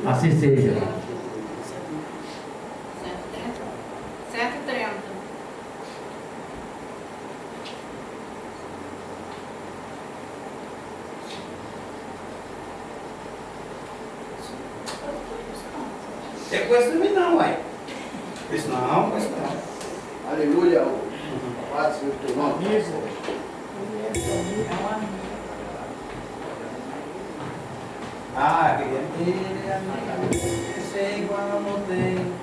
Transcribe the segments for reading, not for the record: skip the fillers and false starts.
Assim seja. 130. É com esse também não, uai. Esse não, com esse não. Aleluia. Paz do teu nome. Ah, queria ter amigo, sei igual não tem.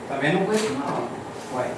Também não conheço não. Uai.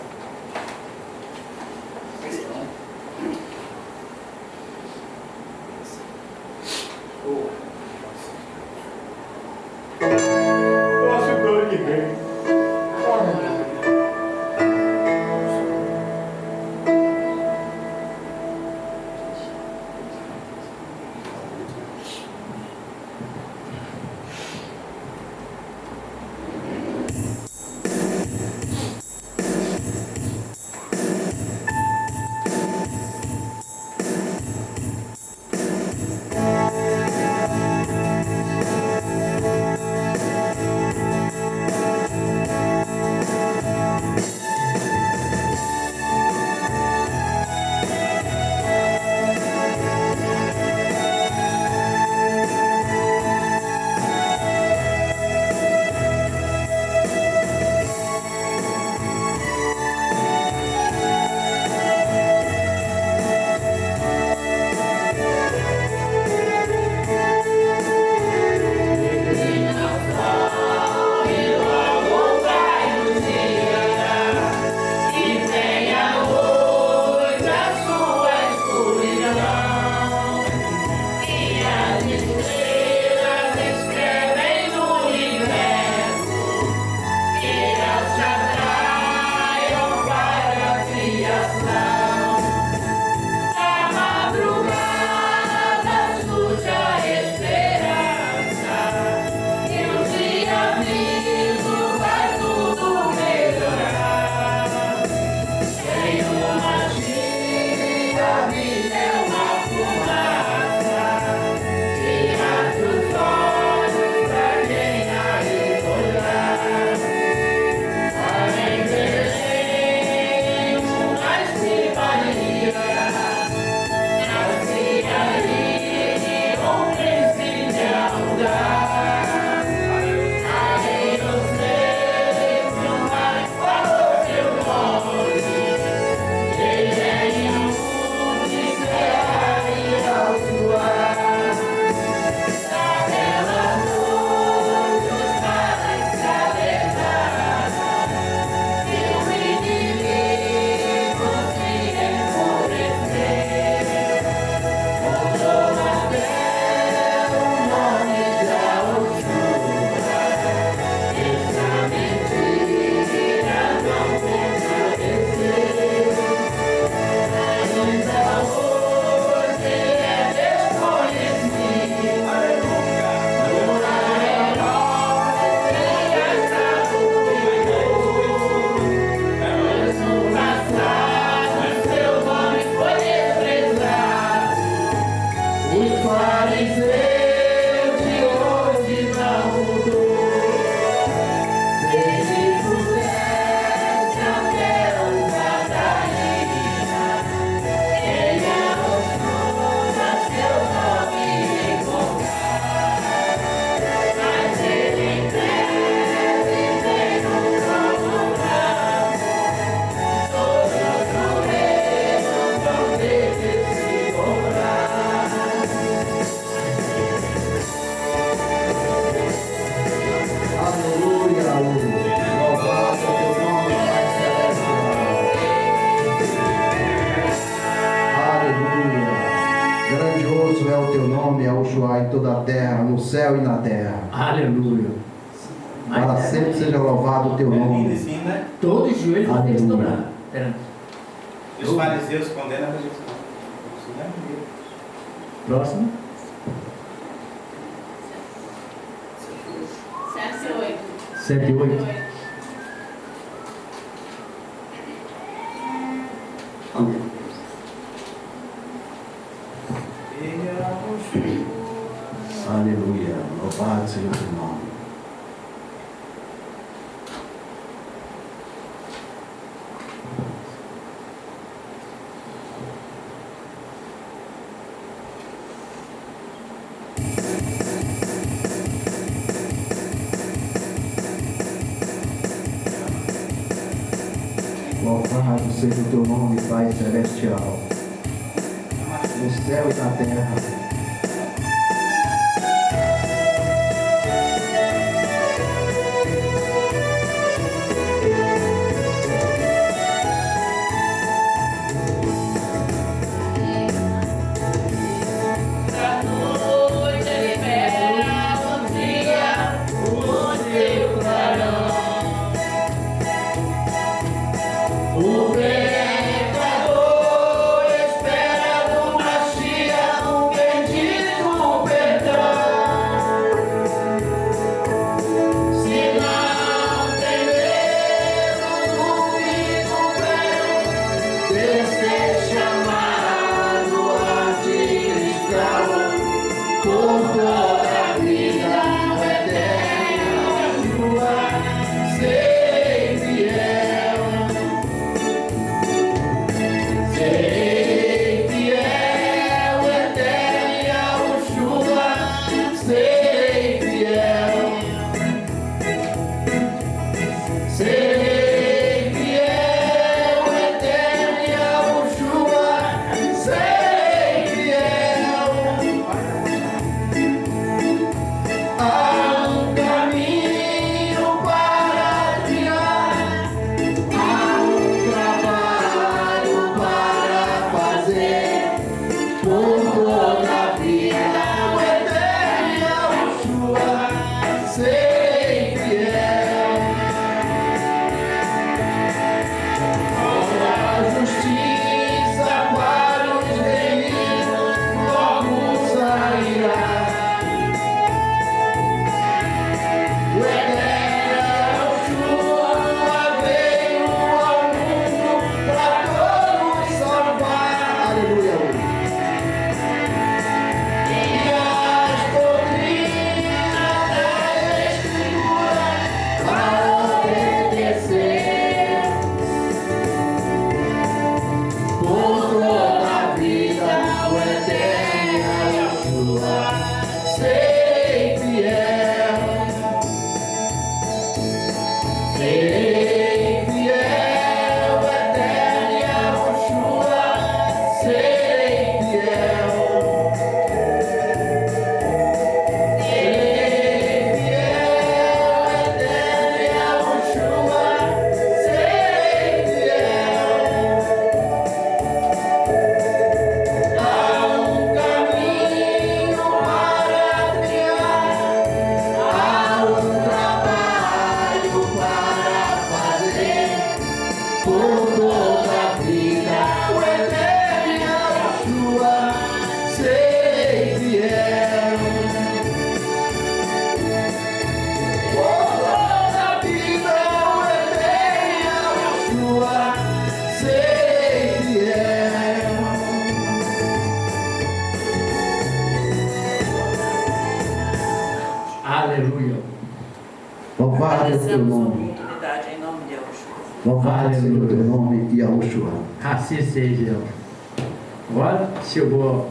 Em toda a terra, no céu e na terra. Aleluia. Para sempre seja louvado o teu nome. Assim, né? Todo joelho vai ter que dobrar. Os fariseus condenam a Jesus. Próximo. 7 e 8. Aleluia. Louvado seja o teu nome. Louvado seja o teu nome, Pai Celestial, no céu e na terra. Aleluia. Louvado é o teu Agradecemos a nome. oportunidade em nome de Yahushua. Louvado seja o teu nome, Yahushua. Assim seja. Agora chegou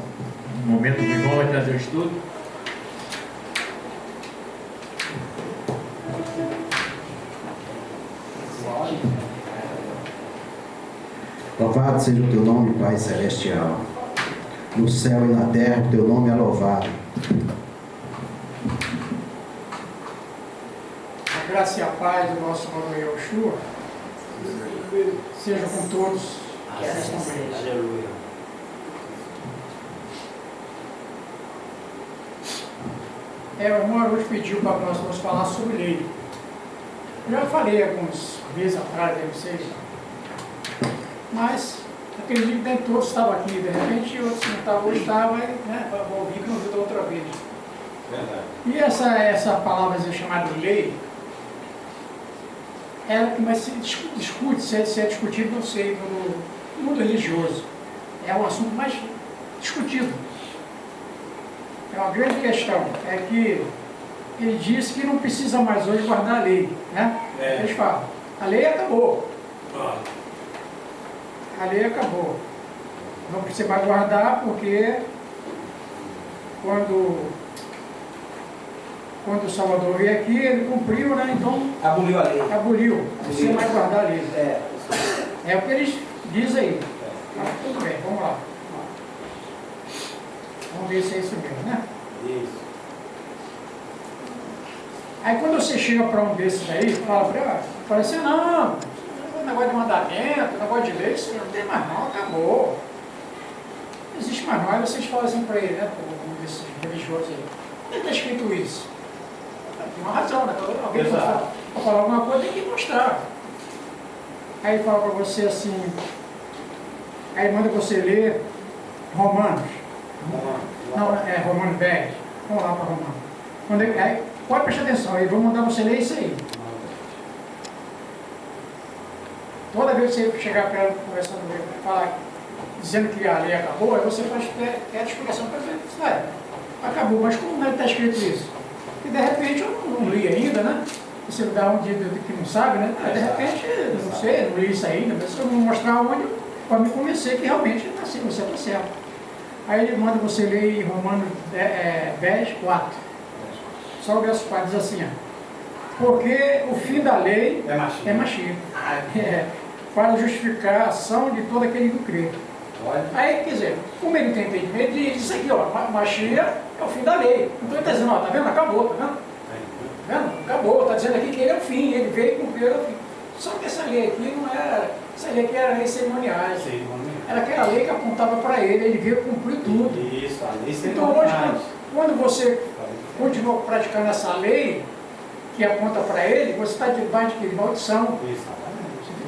o momento que o irmão vai trazer o estudo. Louvado seja o teu nome, Pai Celestial. No céu e na terra, o teu nome é louvado. A graça e a paz do nosso Senhor Yahushua seja com todos que Que assistam assim bem. seja. Aleluia. O irmão Arush pediu para nós vamos falar sobre lei. Eu já falei alguns vezes atrás, deve ser, mas acredito que nem todos estavam aqui, de repente outros não estavam, hoje estavam, né, vou ouvir que não viu da outra vez. Verdade. E essa palavra chamada lei, ela que mais se discute, se é discutido, não sei, no mundo religioso. É um assunto mais discutido. É uma grande questão. É que ele diz que não precisa mais hoje guardar a lei. Né? É. Eles falam, a lei acabou. Ó, A lei acabou. Não precisa mais guardar porque quando o Salvador veio aqui, ele cumpriu, né? Então aboliu a lei. aboliu. Não precisa mais guardar a lei. É. É o que eles dizem aí. Mas tudo bem, vamos lá. Vamos ver se é isso mesmo, né? Isso. Aí quando você chega para um desses aí, fala assim, não, negócio de mandamento, negócio de lei, isso não tem mais não, acabou. Não existe mais não. Aí vocês falam assim para ele, né, um desses religiosos aí, onde está escrito isso? Tem uma razão, né? Alguém Exato. para falar alguma coisa tem que mostrar. Aí ele fala para você assim, aí manda você ler Romanos. Não, é Romanos 10. Vamos lá para Romanos. Aí, pode prestar atenção, aí vou mandar você ler isso aí. Toda vez que você chegar para ela conversando com ele, falar, dizendo que a lei acabou, aí você faz a explicação para ele. Acabou, mas como está escrito isso? E de repente eu não li ainda, né? Você dá um dia que não sabe, né? De repente, não sei, não li isso ainda, mas se eu não mostrar onde, pode me convencer que realmente está assim, você está certo. Aí ele manda você ler em Romanos 10, 4. Só o verso 4 diz assim, ó, porque o fim da lei É machinho. é Mashiach, para a justificação de todo aquele que crê. Olha. Aí, quer dizer, como ele tem entendimento, ele diz isso aqui, ó, Mashiach é o fim da lei. Então ele está dizendo, ó, tá vendo? Acabou, tá vendo? Tá vendo? Acabou, está dizendo aqui que ele é o fim, ele veio e cumpriu o fim. Só que essa lei aqui não era, essa lei aqui era lei cerimoniais. Era aquela lei que apontava para ele veio cumprir tudo. Isso, a lei Então hoje, quando você continua praticando essa lei, que aponta para ele, você está debaixo de maldição.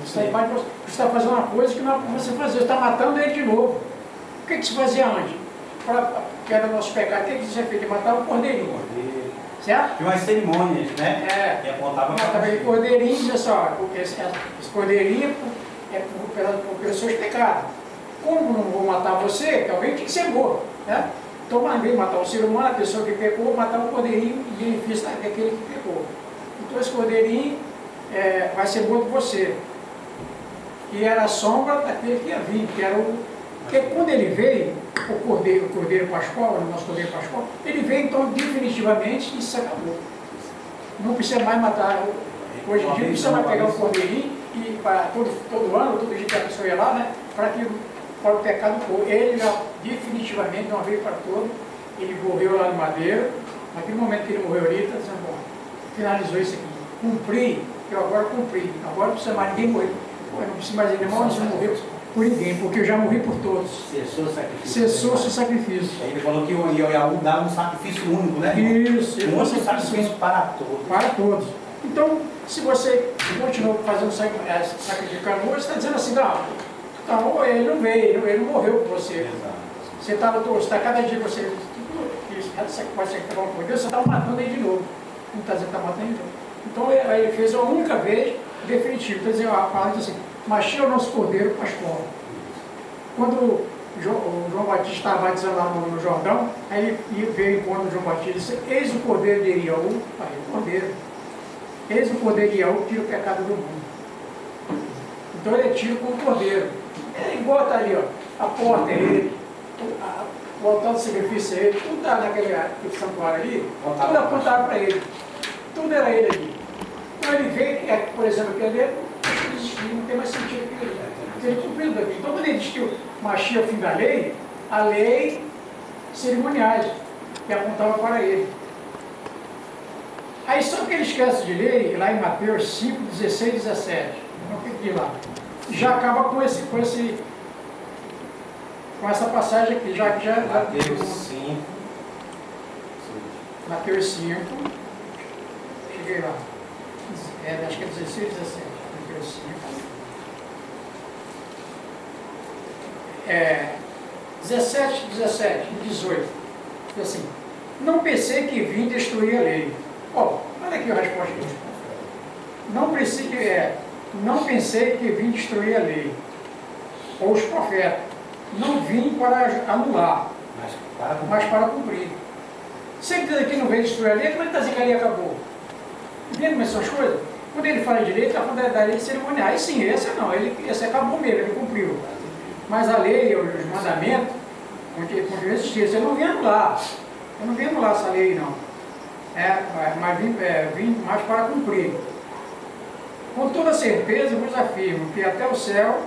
Você está debaixo, você está fazendo uma coisa que não é para você fazer, você está matando ele de novo. O que se fazia antes? Para que era o nosso pecado, o que se fez? Matar o cordeirinho. Certo? Tinha umas cerimônias, né? É. E apontava Matava aquele cordeirinho e dizia só, esse cordeirinho é pelos seus pecados. Como não vou matar você, que alguém tinha que ser morto. Né? Então, ao invés de matar o ser humano, a pessoa que pecou, vou matar o cordeirinho em benefício daquele que pecou. Então, esse cordeirinho vai ser morto por você. E era a sombra daquele que ia vir, que era o. Porque quando ele veio, o Cordeiro Pascual, o nosso Cordeiro Pascual, ele veio então definitivamente e isso acabou. Não precisa mais matar, hoje em dia não precisa mais pegar um cordeirinho e para todo ano, todo dia que a pessoa ia lá, né, para o pecado pôr. Ele já definitivamente, de uma vez para todas, ele morreu lá no madeiro. Naquele momento que ele morreu ali, está dizendo, bom, finalizou isso aqui. Cumpri, eu agora cumpri. Agora não precisa mais ninguém morrer. Eu não precisa mais irmão, não morrer por ninguém, porque eu já morri por todos. Cessou o sacrifício. Cessou o seu sacrifício. Aí ele falou que o Iaú dava um sacrifício único, né? Isso, Um único sacrifício para todos. para todos. Então, se você continuou fazendo sacrificando hoje, você está dizendo assim, não, então ele não veio, ele não morreu por você. Você está cada dia você. Cada sacrifício que está por Deus, você está matando ele de novo. Não está dizendo que está matando ele de novo. Então ele fez uma única vez definitivo. Então, dizendo, a palavra diz assim, Machia é o nosso Cordeiro Pascual. Quando o João Batista estava batizando lá no Jordão, aí ele veio em conta do João Batista e disse, eis o Cordeiro de Iaú, aí o Cordeiro. Eis o Cordeiro de Iaú que tira o pecado do mundo. Então ele é tido como Cordeiro. É igual está ali, ó, a porta é ele, o altar do sacrifício é ele, tudo está naquele santuário ali, tudo apontava para ele. Tudo era ele ali. Então ele veio, por exemplo, aquele ali, não tem mais sentido aquilo ali. Ele cumpriu daqui. Então quando ele diz que o Machia é o fim da lei, a lei cerimoniais, que apontava para ele. Aí só que ele esquece de ler, lá em Mateus 5, 16 e 17. Então o que diz lá? Já acaba com essa passagem aqui, já que já. Mateus 5. Mateus 5. Cheguei lá. Acho que é 16 e 17. Mateus 5. 17 e 18. Diz assim, não pensei que vim destruir a lei. Olha aqui a resposta dele. Não pensei que vim destruir a lei, ou os profetas. Não vim para anular, mas para cumprir. Se ele diz aqui não veio destruir a lei, como ele está dizendo que a lei acabou? Entende como são as coisas? Quando ele fala de lei, ele está falando da lei cerimonial. Aí sim, esse acabou mesmo, ele cumpriu. Mas a lei, os mandamentos, continuam existindo. Eu não vim anular. Eu não vim anular essa lei, não. Mas vim mais para cumprir. Com toda certeza vos afirmo que até o céu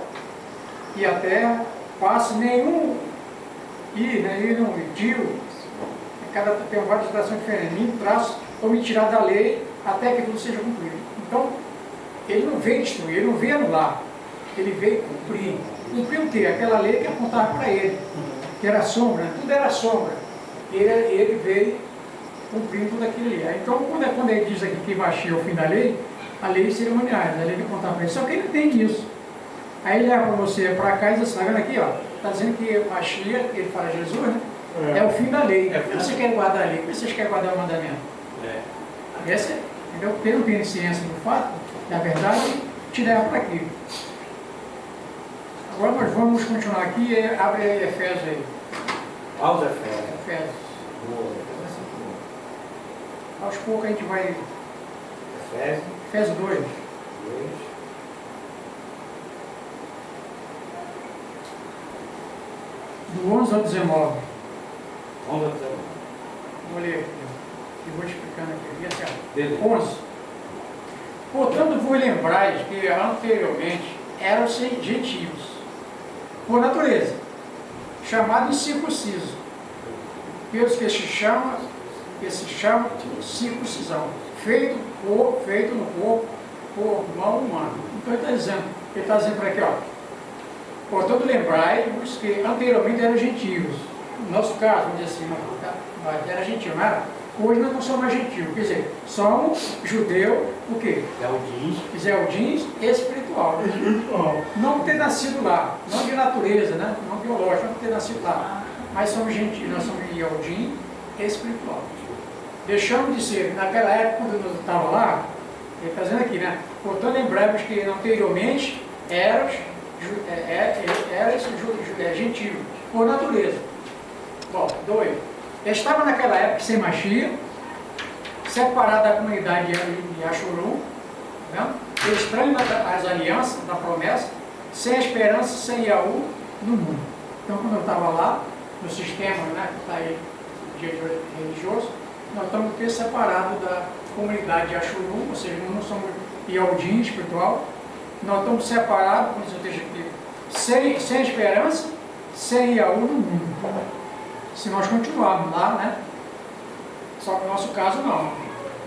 e a terra passe nenhum tio, tem várias citações diferentes, nenhum traço ou me tirar da lei até que tudo seja cumprido. Então, ele não veio destruir, ele não veio anular, ele veio cumprir. Cumprir o quê? Aquela lei que apontava para ele, que era sombra, tudo era sombra. Ele veio cumprir tudo aquilo ali. Então, quando ele diz aqui que Machia é o fim da lei, a lei cerimoniais, a lei que apontava para ele, só que ele entende isso. Aí ele leva você para cá e diz assim, está vendo aqui, está dizendo que Machia, ele fala Jesus, né? É o fim da lei. Você quer guardar a lei, por que vocês querem guardar o mandamento? Então, quem não tem ciência do fato, da verdade, te leva para aqui. Agora nós vamos continuar aqui, abre aí Efésios aí. Aos Efésios. Efésios. Aos poucos a gente vai. Efésios 2. Do 11 ao 19. 11 ao 19. Vou ler aqui. E vou explicando aqui. 11. Portanto, vos lembrais que anteriormente eram gentios, por natureza, chamados incircuncisos, pelos que se chama circuncisão, feito no corpo por mão humana. Então ele está dizendo para aqui, portanto, lembrai-vos que anteriormente eram gentios. No nosso caso, vamos dizer assim, era gentio, não era? Hoje nós não somos mais gentios, quer dizer, somos judeu, o quê? Zeldins espiritual. Não ter nascido lá, não de natureza, né? Não biológico, não ter nascido lá. Mas somos gentios, nós somos Zeldins espiritual. Deixamos de ser, naquela época, quando eu estava lá, ele está dizendo aqui, né? Portanto, lembramos que anteriormente eras gentio, por natureza. Bom, 2. Estava naquela época sem Machia, separado da comunidade de Achurum, né? Estranho às alianças, da promessa, sem esperança, sem Iaú no mundo. Então, quando eu estava lá, no sistema, né, que está aí, dia religioso, nós estamos separados da comunidade de Axuru, ou seja, nós não somos Iaudi espiritual, nós estamos separados, como diz o texto aqui, sem esperança, sem Iaú no mundo. Se nós continuarmos lá, né? Só que no nosso caso não,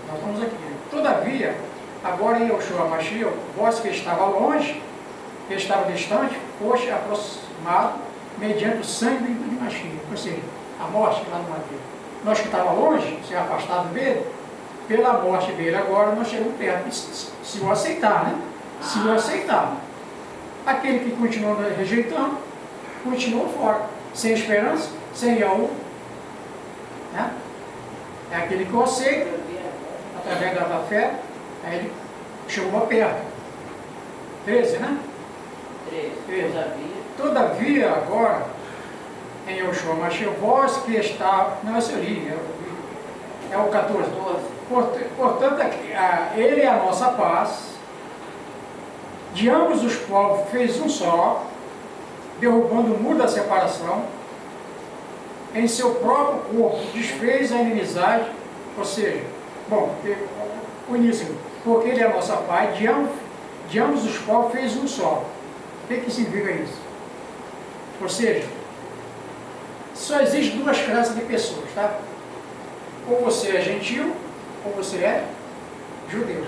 nós estamos aqui. Todavia, agora em Yoshua Mashiach, vós que estava longe, que estava distante, foste aproximado mediante o sangue de Mashiach, ou seja, a morte lá no madeiro. Nós que estávamos longe, se afastado dele, pela morte dele agora nós chegamos perto, se o aceitar, né? Se o aceitar. Aquele que continua rejeitando, continua fora, sem esperança, sem Yahu, né? É aquele que o aceita, através da fé, aí ele chegou perto. 13, né? 13. Todavia, agora, em Yoshua Mashiach, vós que está, não é seu livro, é o 14. Portanto, ele é a nossa paz, de ambos os povos fez um só, derrubando o muro da separação, em seu próprio corpo desfez a inimizade, ou seja, bom, uníssono, porque ele é a nossa paz, de ambos os povos fez um só. O que significa isso? Ou seja, só existem duas classes de pessoas, tá? Ou você é gentil, ou você é judeu.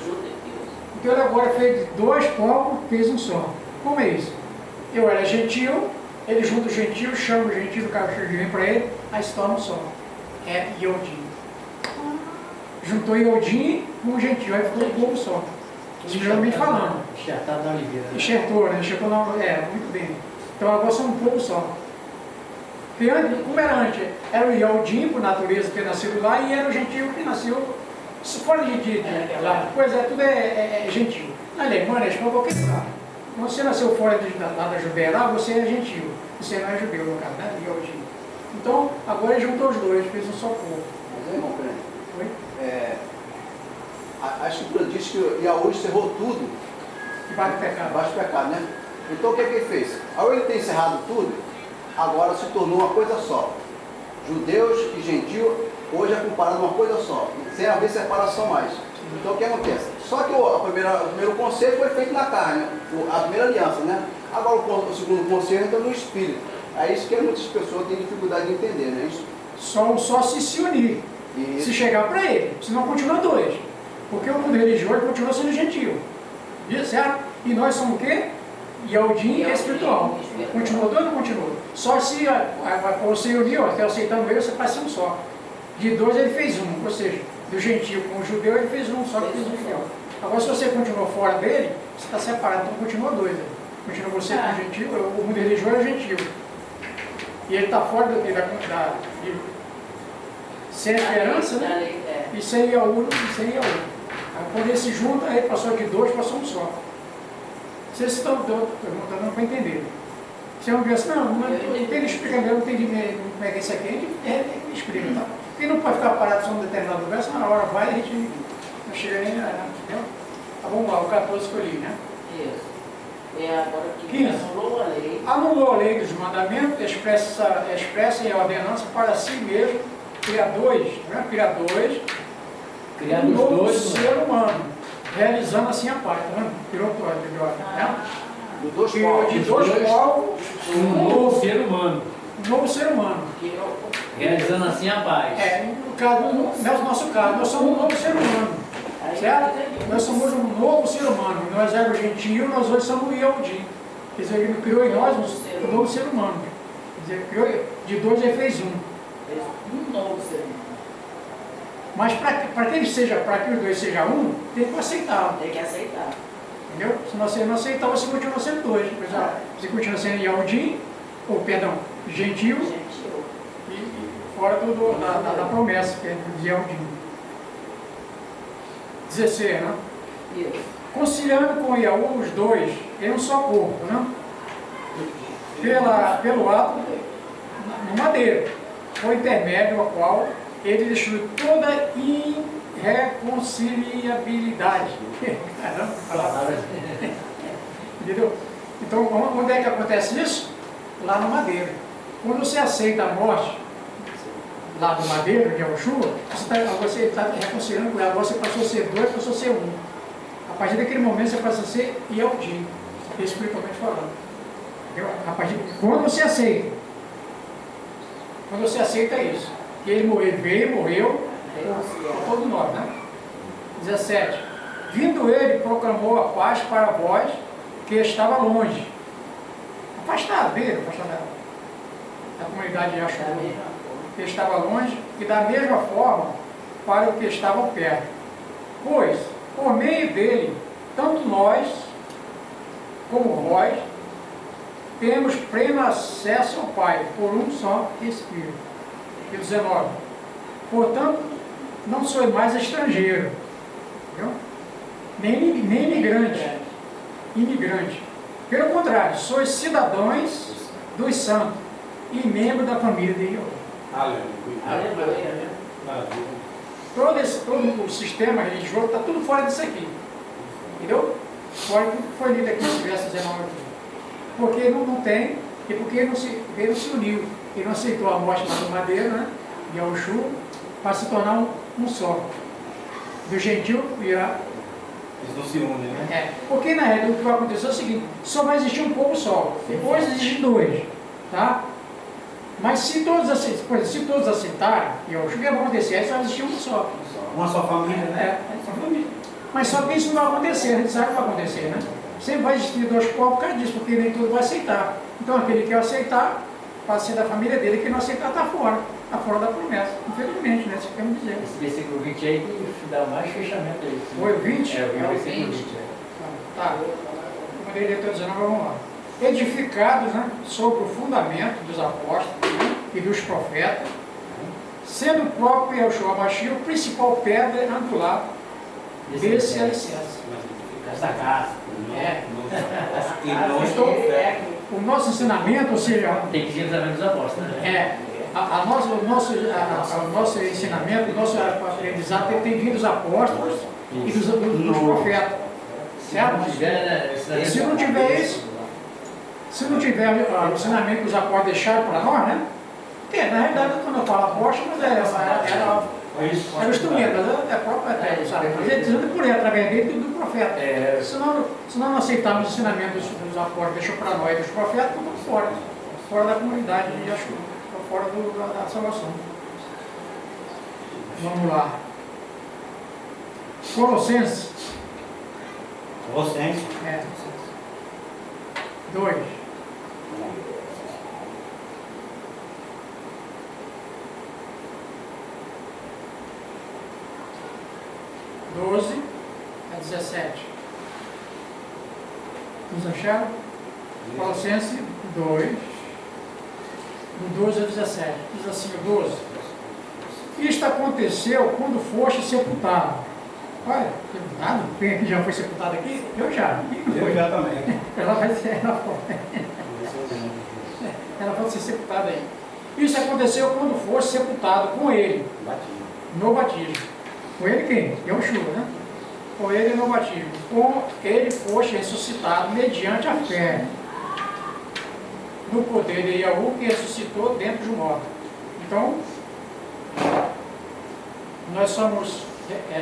Então ele agora fez dois povos, fez um só. Como é isso? Eu era gentil, ele junta o gentil, chama o gentil, o cara vem para ele, aí se torna um só. É Yodim. Juntou Yodim com o gentil, aí ficou um povo só. Geralmente falando. Enxertado na oliveira. Enxertou, né? Enxertou na oliveira. muito bem. Então agora somos um povo só. Porque antes, como era antes? Era o Yodim, por natureza, que nasceu lá, e era o gentil que nasceu fora de lá. Pois é, tudo é gentil. Na Alemanha, na Espanha, qualquer lugar. Quando você nasceu fora lá da Judéia, lá você é gentil. Você não é judeu, no caso, né? Yodim. Então, agora ele juntou os dois, fez um só povo. Mas, irmão, peraí. Oi? A Escritura diz que Yahu encerrou tudo Debaixo do pecado. debaixo do pecado, né? Então o que ele fez? Ao ele ter encerrado tudo, agora se tornou uma coisa só. Judeus e gentio, hoje é comparado uma coisa só, sem haver separação mais. Então o que acontece? Só que o primeiro conselho foi feito na carne, a primeira aliança, né? Agora o segundo conselho entra no espírito. É isso que muitas pessoas têm dificuldade de entender, né? Isso. Só se unir, Isso. se chegar para ele, senão continua dois. Porque o mundo religioso continua sendo gentil. Certo? E nós somos o quê? Yodim espiritual. Continua dois ou continua? Só se você unir, até aceitando ele, você faz um só. De dois ele fez um, ou seja, do gentil com o judeu ele fez um, só que fez um fiel. Agora se você continua fora dele, você está separado, então continua dois. Né? Continua você com o gentil, o mundo religioso é gentil. E ele está fora de sem esperança, né? E sem Yahu, quando ele se junta, aí passou de dois, passou um só. Vocês estão perguntando para entender. Se eu não assim, não tem explicação, eu não entendi como é que é isso aqui, a gente explica, tá? Porque não pode ficar parado só um determinado lugar, senão na hora vai e a gente não chega nem, entendeu? Tá, vamos lá, o 14 escolhi, né? Isso. É agora que 15. anulou a lei. Anulou a lei dos mandamentos, expressa em ordenança para si mesmo, criadores, né? Criado um os novo dois, ser humano, realizando assim a paz, tá vendo? Criou né? Dos dois Criou povos. de dois povos um novo ser humano. um novo ser humano. Realizando assim a paz. No nosso caso, nós somos um novo ser humano. Certo? Nós somos um novo ser humano. Nós éramos gentio, nós hoje somos o Yodim. Quer dizer, ele criou em nós um novo ser humano. Quer dizer, criou, de dois ele fez um. Um novo ser humano. Mas para que os dois sejam um, tem que aceitar. Tem que aceitar. Entendeu? Se você não aceitar, você continua sendo dois. Você continua sendo Yahudim, ou perdão, gentil, Gentil. e fora da promessa, que é de Yahudim. 16, né? Isso. Conciliando com Yahu os dois em um só corpo, né? Pelo ato no madeiro, por intermédio ao qual ele destruiu toda irreconciliabilidade. Caramba, palavra. Entendeu? Então, onde é que acontece isso? Lá no madeiro. Quando você aceita a morte lá do Madeira, de Yahushua, você está reconciliando com ela. Você passou a ser dois, passou a ser um. A partir daquele momento você passa a ser Yehudi, espiritualmente falando. Entendeu? A partir quando você aceita. Quando você aceita isso. Que ele morreu, veio, morreu, por todos nós, né? 17. Vindo ele, proclamou a paz para vós que estava longe. Afastado dele, afastado da comunidade de Yahushua, que estava longe, e da mesma forma para o que estava perto. Pois, por meio dele, tanto nós como vós temos pleno acesso ao Pai, por um só Espírito. E 19. Portanto, não sois mais estrangeiro, entendeu? Nem imigrante. Pelo contrário, sois cidadãos dos santos e membros da família de Deus. Aleluia. Todo o sistema religioso está tudo fora disso aqui. Entendeu? Fora do que foi lido aqui no verso 19 aqui. Porque não tem, e porque ele não se uniu. Ele não aceitou a morte lá do Madeira, né? De Yahushua, para se tornar um só. Do gentil virá. Eles não se unem, né? Porque na realidade o que vai acontecer é o seguinte: só vai existir um povo só. Depois existem dois. Tá? Mas se todos aceitarem, Yahushua, o que vai acontecer? Aí só vai existir um só. Uma só família, né? Só família. Mas só que isso não vai acontecer, a gente sabe que vai acontecer, né? Sempre vai existir dois povos por causa disso, porque nem tudo vai aceitar. Então aquele que quer aceitar, pode ser da família dele, que não aceitar está fora. Está fora da promessa. Infelizmente, né? Isso que queremos dizer. Esse versículo 20 aí que dá mais fechamento aí. Foi o 20? É, o É o versículo 20. 20. Tá. Quando ele até 19, vamos lá. Edificados, né, sobre o fundamento dos apóstolos, né, e dos profetas, sendo o próprio Yahushua Mashiach o principal pedra angular desse alicerce. Essa casa. E não Então, fé. o nosso ensinamento, ou seja, Tem que ir também dos apóstolos, né? o nosso ensinamento, o nosso aprendizado tem vindo dos apóstolos e dos profetas. Certo? Se não tiver isso, se não tiver o ensinamento que os apóstolos deixaram para nós, né? Porque, na realidade, quando eu falo apóstolo, era o instrumento, mas é próprio, sabe? Dizendo por ele, através dele e do profeta. Se não aceitarmos o ensinamento dos apóstolos, deixou para nós e dos profetas, estamos fora da comunidade de Yahshua, fora da salvação. Vamos lá. Colossenses. Vocês. 2. Doze a 17. Nos acharam? Colossenses 2, do 12 a 17. Diz assim o 12. Isto aconteceu quando foste sepultado. Olha, sepultado? Quem aqui já foi sepultado aqui? Eu já. Eu já também. Ela vai ser, ela pode ser sepultada aí. Isso aconteceu quando foste sepultado com ele. No batismo. Com ele quem? Yahushua, né? Com ele no batismo. Com ele foste ressuscitado mediante a fé no poder de Yahu que ressuscitou dentro dos mortos. Então, nós somos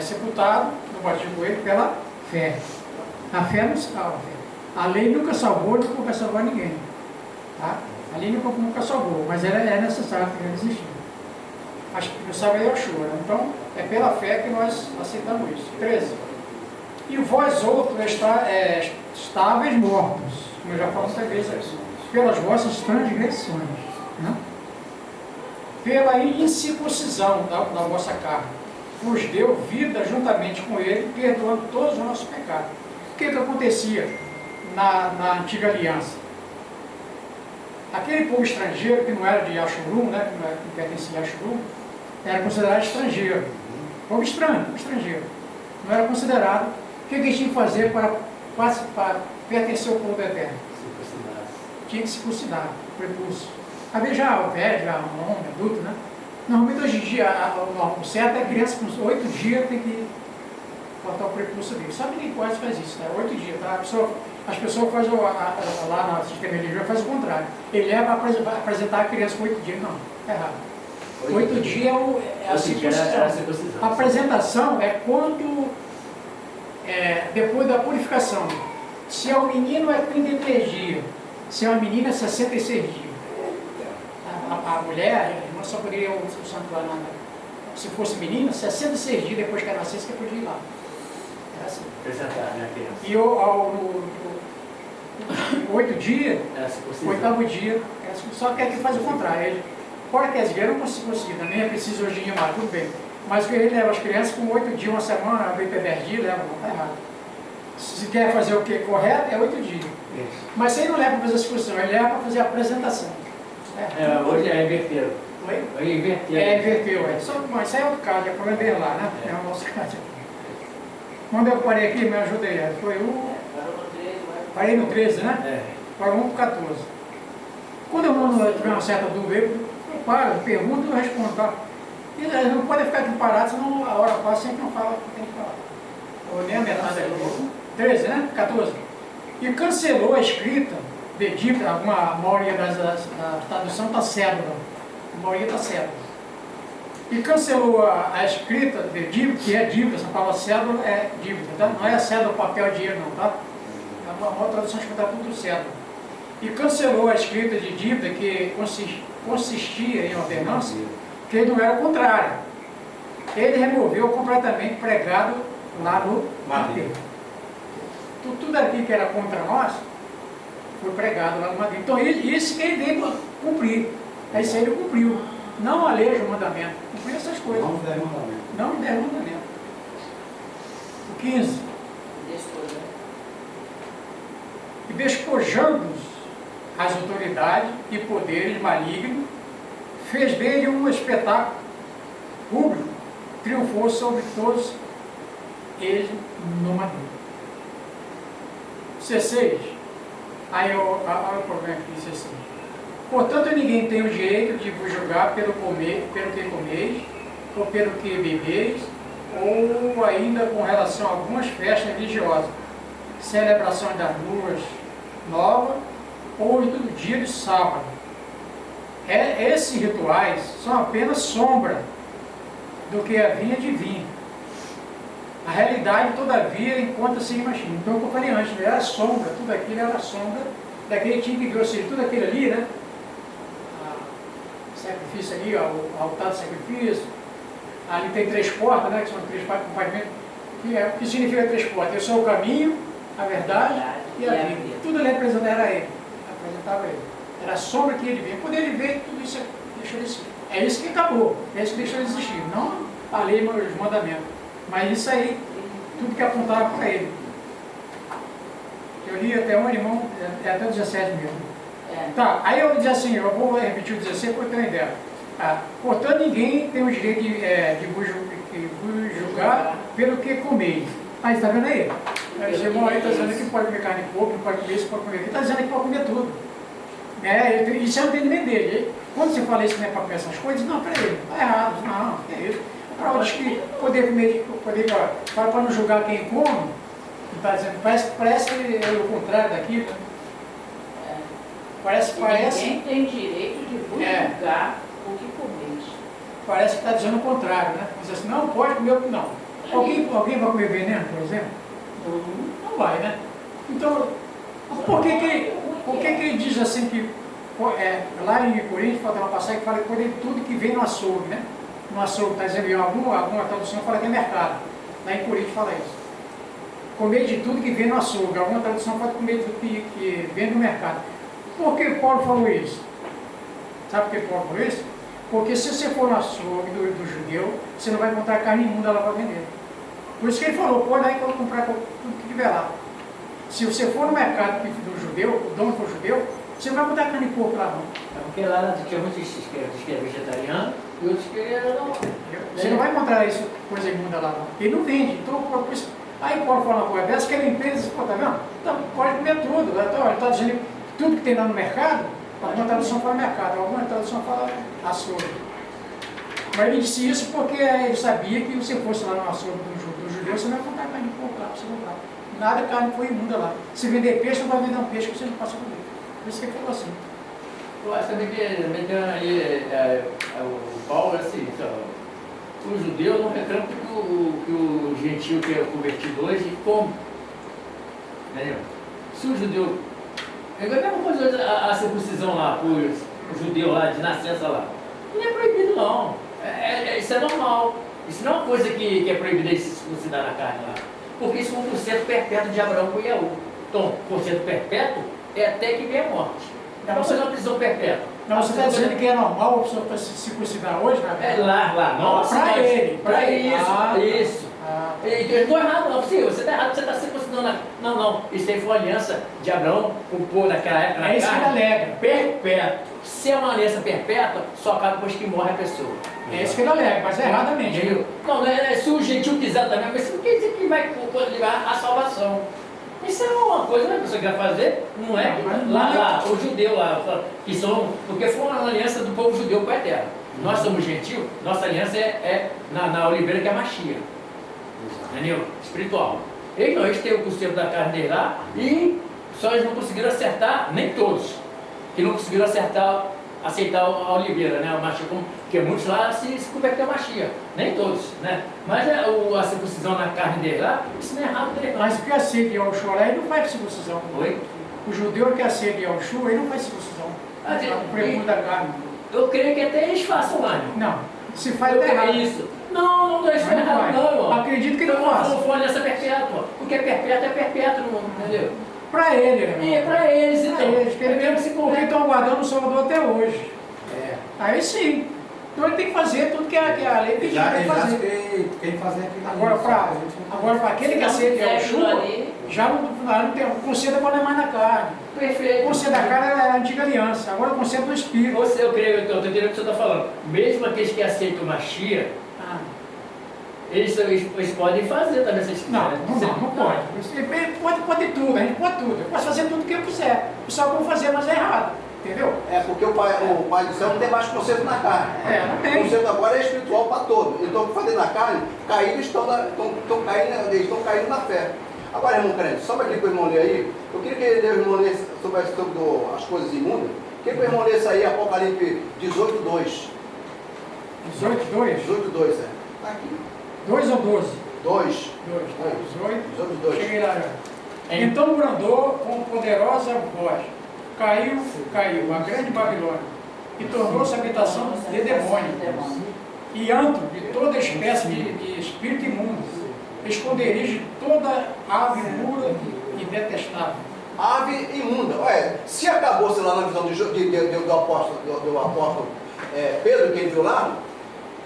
sepultados no batismo com ele pela fé. A fé não salva. A lei nunca salvou, nunca vai salvar ninguém. Tá? A lei nunca salvou, mas ela é necessária para ele existir. Acho que não sabe é Yahushua, né? Então, é pela fé que nós aceitamos isso. 13. E vós outros estáveis mortos, como eu já falo muitas vezes aqui, pelas vossas transgressões, né? Pela incircuncisão da vossa carne, vos deu vida juntamente com ele, perdoando todos os nossos pecados. O que acontecia na antiga aliança? Aquele povo estrangeiro que não era de Yashurum, né, que não pertencia a Yashurum, era considerado estrangeiro. Povo estrangeiro. Não era considerado. O que eles tinham que fazer para pertencer ao povo do Eterno? Tinha que se circuncidar, prepúcio. Às vezes já velho, já um homem, adulto, né? Normalmente hoje em dia, o certo é criança com 8 dias tem que cortar o prepúcio dele. Só que ninguém quase faz isso, né? 8 dias, tá? A As pessoas fazem lá no sistema religioso faz o contrário. Ele leva para apresentar a criança com 8 dias. Não, é errado. 8 dias é a circuncisão. A apresentação é quando, depois da purificação. Se é um menino é 33 dias, se é uma menina é 66 dias. A mulher, a irmã só poderia o santuário se fosse menina, 66 dias depois que ela nascesse que podia ir lá. Era assim. Apresentar, né, criança? E no 8 dias, o 8º dia, só que aqui faz o contrário. Ele, fora que as guerras não conseguem, nem é preciso hoje em dia, tudo bem. Mas ele leva as crianças com 8 dias, uma semana, 10 dias, leva, não está errado. Se quer fazer o que correto, é 8 dias. Isso. Mas isso aí não leva para fazer a exposição, ele leva para fazer a apresentação. Hoje é invertido. Oi? Hoje é invertido. Inverteu, Mas isso aí é outro caso, é problema dele lá, né? É o nosso caso. Quando eu parei aqui, me ajudei. Foi o. Parei no 13, né? Para 1 por 14. Quando eu tiver uma certa dúvida, eu paro, pergunto e eu respondo, tá? E não pode ficar aqui parado, senão a hora passa sempre não fala o que tem que falar. Ou nem a metade é 13, né? 14. E cancelou a escrita de dívida, a maioria das tradução está cédula. A maioria está cédula. E cancelou a escrita de dívida, que é dívida, essa palavra cédula é dívida, tá? Não é cédula, papel, dinheiro não, tá? É uma tradução que está tudo cédula. E cancelou a escrita de dívida que consistia em ordenança, que ele não era contrário. Ele removeu completamente pregado lá no Madeira. Tudo aqui que era contra nós foi pregado lá no Madeira. Então isso que ele veio cumprir. É isso aí ele cumpriu. Não a lei, o mandamento. Cumpriu essas coisas. Não der mandamento. Não der mandamento. O 15. E despojando as autoridades e poderes malignos, fez dele um espetáculo público, triunfou sobre todos eles no Madeira. 16. Aí olha o problema aqui, 16. Portanto, ninguém tem o direito de vos julgar pelo que comeis, ou pelo que bebeis, ou ainda com relação a algumas festas religiosas, celebração das luas novas, ou do dia de sábado. Esses rituais são apenas sombra do que havia de vir. A realidade, todavia, encontra-se em Machim. Então, o que eu falei antes, era sombra, tudo aquilo era sombra daquele tipo que viu, ou seja, tudo aquilo ali, né? Sacrifício ali, o altar de sacrifício. Ali tem 3 portas, né? Que são 3 compartimentos. O que significa 3 portas? Eu sou o caminho, a verdade e a vida. Tudo ali apresentava ele. Era a sombra que ele via. Quando ele veio, tudo isso deixou de existir. É isso que acabou, é isso que deixou de existir. Não a lei, mas os mandamentos. Mas isso aí, tudo que apontava para ele. Eu li até um irmão, até o 17 mesmo. Tá, aí eu dizia assim, eu vou repetir o 16 porque eu tenho uma ideia. Portanto, ninguém tem o direito de vos julgar pelo que comeis. Aí, está vendo aí? Esse irmão aí está dizendo que não pode comer carne de porco, não pode comer isso, pode comer aquilo. Está dizendo que pode comer tudo. Isso é o entendimento dele. Quando você fala isso que não é para comer essas coisas, não, peraí, está errado. Não, é isso. Para outros que poder comer, para não julgar quem come, está dizendo, parece o contrário daquilo. Ninguém tem direito de vos julgar o que comeis. Parece que está dizendo o contrário, né? Diz assim, não pode comer o que não. Alguém vai comer veneno, por exemplo? Não vai, né? Então, por que ele diz assim que lá em Coríntios, falta uma passagem que fala que pode tudo que vem no açougue, né? No açougue, está dizendo, em alguma tradução fala que é mercado. Lá em Coríntios fala isso. Comer de tudo que vem no açougue. Alguma tradução fala comer de tudo que vem no mercado. Por que Paulo falou isso? Sabe por que Paulo falou isso? Porque se você for no açougue do judeu, você não vai encontrar carne imunda lá para vender. Por isso que ele falou, pode aí comprar tudo que tiver lá. Se você for no mercado do judeu, o dono for judeu, você não vai encontrar carne de porco lá não. É porque lá tinha muitos que é vegetariano e outros que eram... Você não vai encontrar isso, coisa imunda lá não. Ele não vende. Então, por isso, aí Paulo fala uma coisa dessa, que é empresa, pô, tá vendo? Então, pode comer tudo. Ele está dizendo tudo que tem lá no mercado, alguma tradução fala mercado, alguma tradução fala açougue. Mas ele disse isso porque ele sabia que se você fosse lá no açougue do judeu, você não ia encontrar carne de porco lá para você comprar. nada carne foi imunda lá. Se vender peixe, não vai vender um peixe que você não passa comer. Por isso que ele falou assim. Eu acho também que tem aí, o Paulo é assim, o judeu não reclama que o gentil que é convertido hoje come. Entendeu? Se o judeu. É a mesma coisa hoje, a circuncisão lá, o judeu lá, de nascença lá. Não é proibido não. Isso é normal. Isso não é uma coisa que é proibida de se circuncidar na carne lá. Porque isso é 1% perpétuo de Abraão com Iaú. Então, 1% perpétuo é até que vem a morte. Não, você não é uma prisão perpétua. Não, você está dizendo que é normal a pessoa se circuncidar hoje, né? É lá, nossa. Para ele. Para isso, isso. Ah. Eu estou errado, não, você está errado, você está circuncidando. Não, isso aí foi uma aliança de Abraão com o povo daquela época. É isso que ele alega. Perpétua. Se é uma aliança perpétua, só acaba depois que morre a pessoa. É isso que ele alega, mas é erradamente. Entendeu? Não, se o gentil quiser também, mas isso não quer dizer que vai levar à salvação. Isso é uma coisa que a pessoa quer fazer, não é que lá, o judeu lá, que são, porque foi uma aliança do povo judeu com a Eterno. Nós somos gentil, nossa aliança é na oliveira que é a Machia. Entendeu? Espiritual. Eles têm o conceito da carne dele lá e só eles não conseguiram acertar, nem todos, que não conseguiram aceitar a oliveira, né? A Machia, porque muitos lá se converteram a Machia, nem todos, né? Mas a circuncisão na carne dele lá, isso não é errado dele. Mas o que aceita Yahushua lá, ele não faz circuncisão. Oi? O judeu que aceita Yahushua, ele não faz circuncisão. O prepúcio da carne. Eu creio que até eles façam lá. Não, se faz errado. Isso. Não é errado não, irmão. Acredito que ele não faça. Não for aliança perpétua. Porque é perpétuo no mundo, entendeu? Para ele, né? É, para eles, então. Para eles, que ele mesmo se porque estão aguardando o Salvador até hoje. É. Aí sim. Então ele tem que fazer tudo que a lei pediu para ele fazer. Quem fazer aquilo Agora, para aquele que aceita Yahushua, já não tem. O conceito agora não é mais na carne. Perfeito. O conceito da carne é a antiga aliança. Agora o conceito do Espírito. Eu creio, eu estou entendendo o que você está falando. Mesmo aqueles que aceitam Machia, eles podem fazer também essas coisas. Não pode. Ele pode tudo, a gente pode tudo. Eu posso fazer tudo o que eu quiser. O pessoal pode fazer, mas é errado. Entendeu? É porque o Pai do Céu não tem mais conceito na carne. Não tem. O conceito agora é espiritual para todo. Então, o que fazer na carne, caídos estão caindo na fé. Agora, irmão crente, sobe aqui para o irmão ler aí. Eu queria que o irmão lesse sobre as coisas imundas. Queria que o irmão lesse aí Apocalipse 18:2. 18:2? 18:2, é. Está aqui. 2 ou 12? 2. 18. Cheguei lá já. Então bradou com poderosa voz. Caiu a grande Babilônia e tornou-se habitação de demônio e antro de toda espécie de espírito imundo, esconderijo de toda ave impura e detestável. Ave imunda. Olha, se acabou-se lá na visão do apóstolo Pedro, que ele viu lá,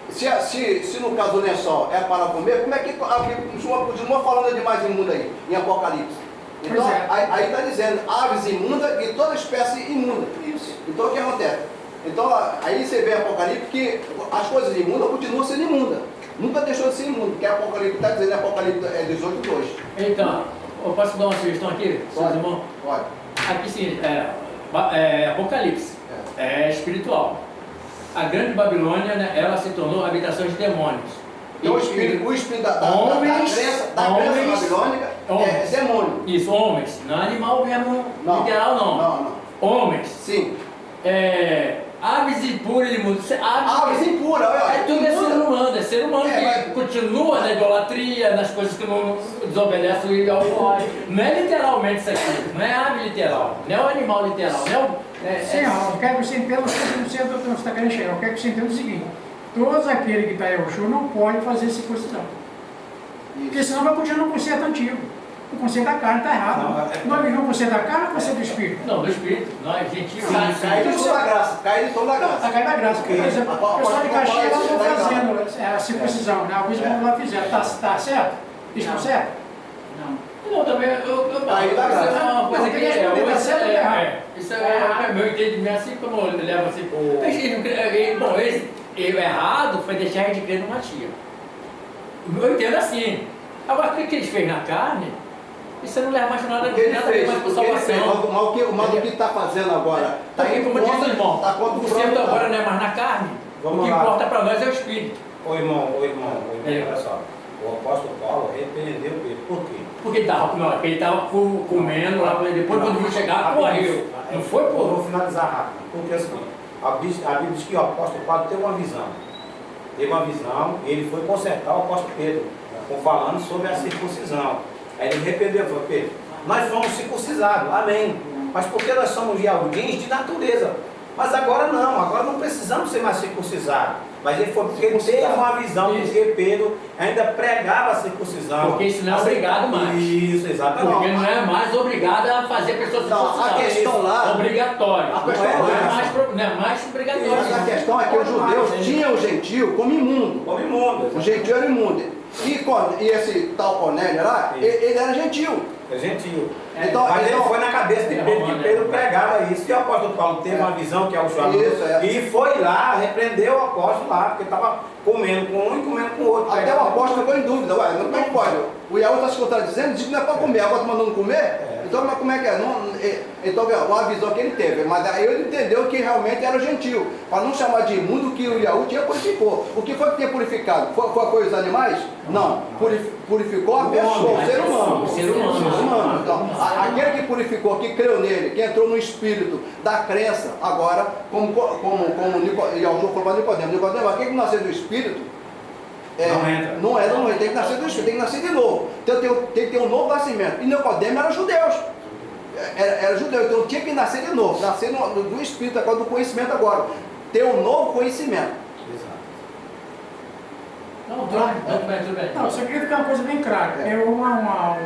se no caso do lençol é para comer, como é que continua falando de mais imunda aí, em Apocalipse? Então, aí está dizendo aves imundas e toda espécie imunda. Isso. Então, o que acontece? Então, aí você vê em Apocalipse que as coisas imundas continuam sendo imundas. Nunca deixou de ser imundo, porque Apocalipse está dizendo, Apocalipse 18:2. Então, eu posso dar uma sugestão aqui, seus irmãos? Pode. Aqui sim, Apocalipse, é espiritual. A grande Babilônia, né, ela se tornou habitação de demônios. Então, o espírito da crença babilônica é demônio. Isso, homens. Não é animal mesmo, literal não. Não. Homens. Sim. Aves impuras e imundas. Aves impuras, olha. É tudo é ser humano que continua na idolatria, nas coisas que não desobedecem ao pai. Não é literalmente isso aqui, não é ave literal, não é o animal literal, Sim, eu quero que você entenda, não sei onde você está querendo chegar, eu quero que você entenda o seguinte: todos aqueles que estão em Yahushua não podem fazer circuncisão. Porque senão vai continuar no conceito antigo. O conceito da carne está errado. Nós vivemos o conceito da carne ou o conceito do espírito? Não, do espírito. Nós, gentios. Cai de toda a graça. Cai de toda a graça. Está caindo a graça. Por exemplo, o pessoal de Caxias lá estão fazendo a circuncisão, né? Alguns irmãos lá fizeram. Está certo? Isso está certo? Não, também Caiu da graça. É uma coisa que está certo ou errado? Isso é meu entendimento, assim como eu levo assim. Bom, ele errado foi deixar de crer numa tia. Eu entendo assim. Agora, o que ele fez na carne, isso não leva mais nada, O que ele fez, mais para salvação. mas o que está fazendo agora? Está aí, como diz o irmão, o centro agora não é mais na carne. Vamos o que lá. importa para nós é o espírito. Ô irmão, olha só. O apóstolo Paulo repreendeu Pedro. Por quê? Porque ele estava comendo lá, depois quando viu chegar, correu. Não foi Eu por. vou finalizar rápido. Porque assim, a Bíblia diz que o apóstolo Paulo teve uma visão. Teve uma visão e ele foi consertar o apóstolo Pedro, falando sobre a circuncisão. Aí ele repreendeu e falou: Pedro, nós fomos circuncidados, amém. Mas porque nós somos yaudins de natureza. Mas agora não precisamos ser mais circuncidados. Mas ele foi porque ele teve uma visão, porque Pedro ainda pregava a circuncisão. Porque isso não é obrigado mais. Isso, exatamente. Porque não é mais obrigado a fazer pessoas Não, a questão lá... obrigatório. A questão Não é mais obrigatório. Mas a questão é que os judeus tinham o gentio como imundo. Como imundo. O gentio era imundo. E esse tal Cornélio lá, ele era gentil. É gentil. Então, Mas ele foi na cabeça de Pedro, que Pedro pregava isso, que o apóstolo Paulo teve uma visão, que é o chamado, e foi lá, repreendeu o apóstolo lá, porque estava comendo com um e comendo com o outro. Até o apóstolo ficou em dúvida, ué, não pode. O Iaú está se contradizendo, diz que não é para comer, agora está mandando comer? Então, mas como é que é? Então, uma visão que ele teve, mas aí ele entendeu que realmente era gentil, para não chamar de imundo que o Iaú tinha purificou. O que foi que tinha purificado? Foi os animais? Não, purificou a pessoa, o ser humano. O ser humano. Então, aquele que purificou, que creu nele, que entrou no espírito da crença, agora, como Iaú falou para Nicodemo, aquele que nasceu do espírito, não entra, tem que nascer do espírito, tem que nascer de novo. Então tem que ter um novo nascimento. E Nicodemo era judeus. Era judeu, então tinha que nascer de novo, nascer do espírito, agora do conhecimento agora. Ter um novo conhecimento. Não, tudo bem. Não, só queria ficar uma coisa bem clara. Tem uma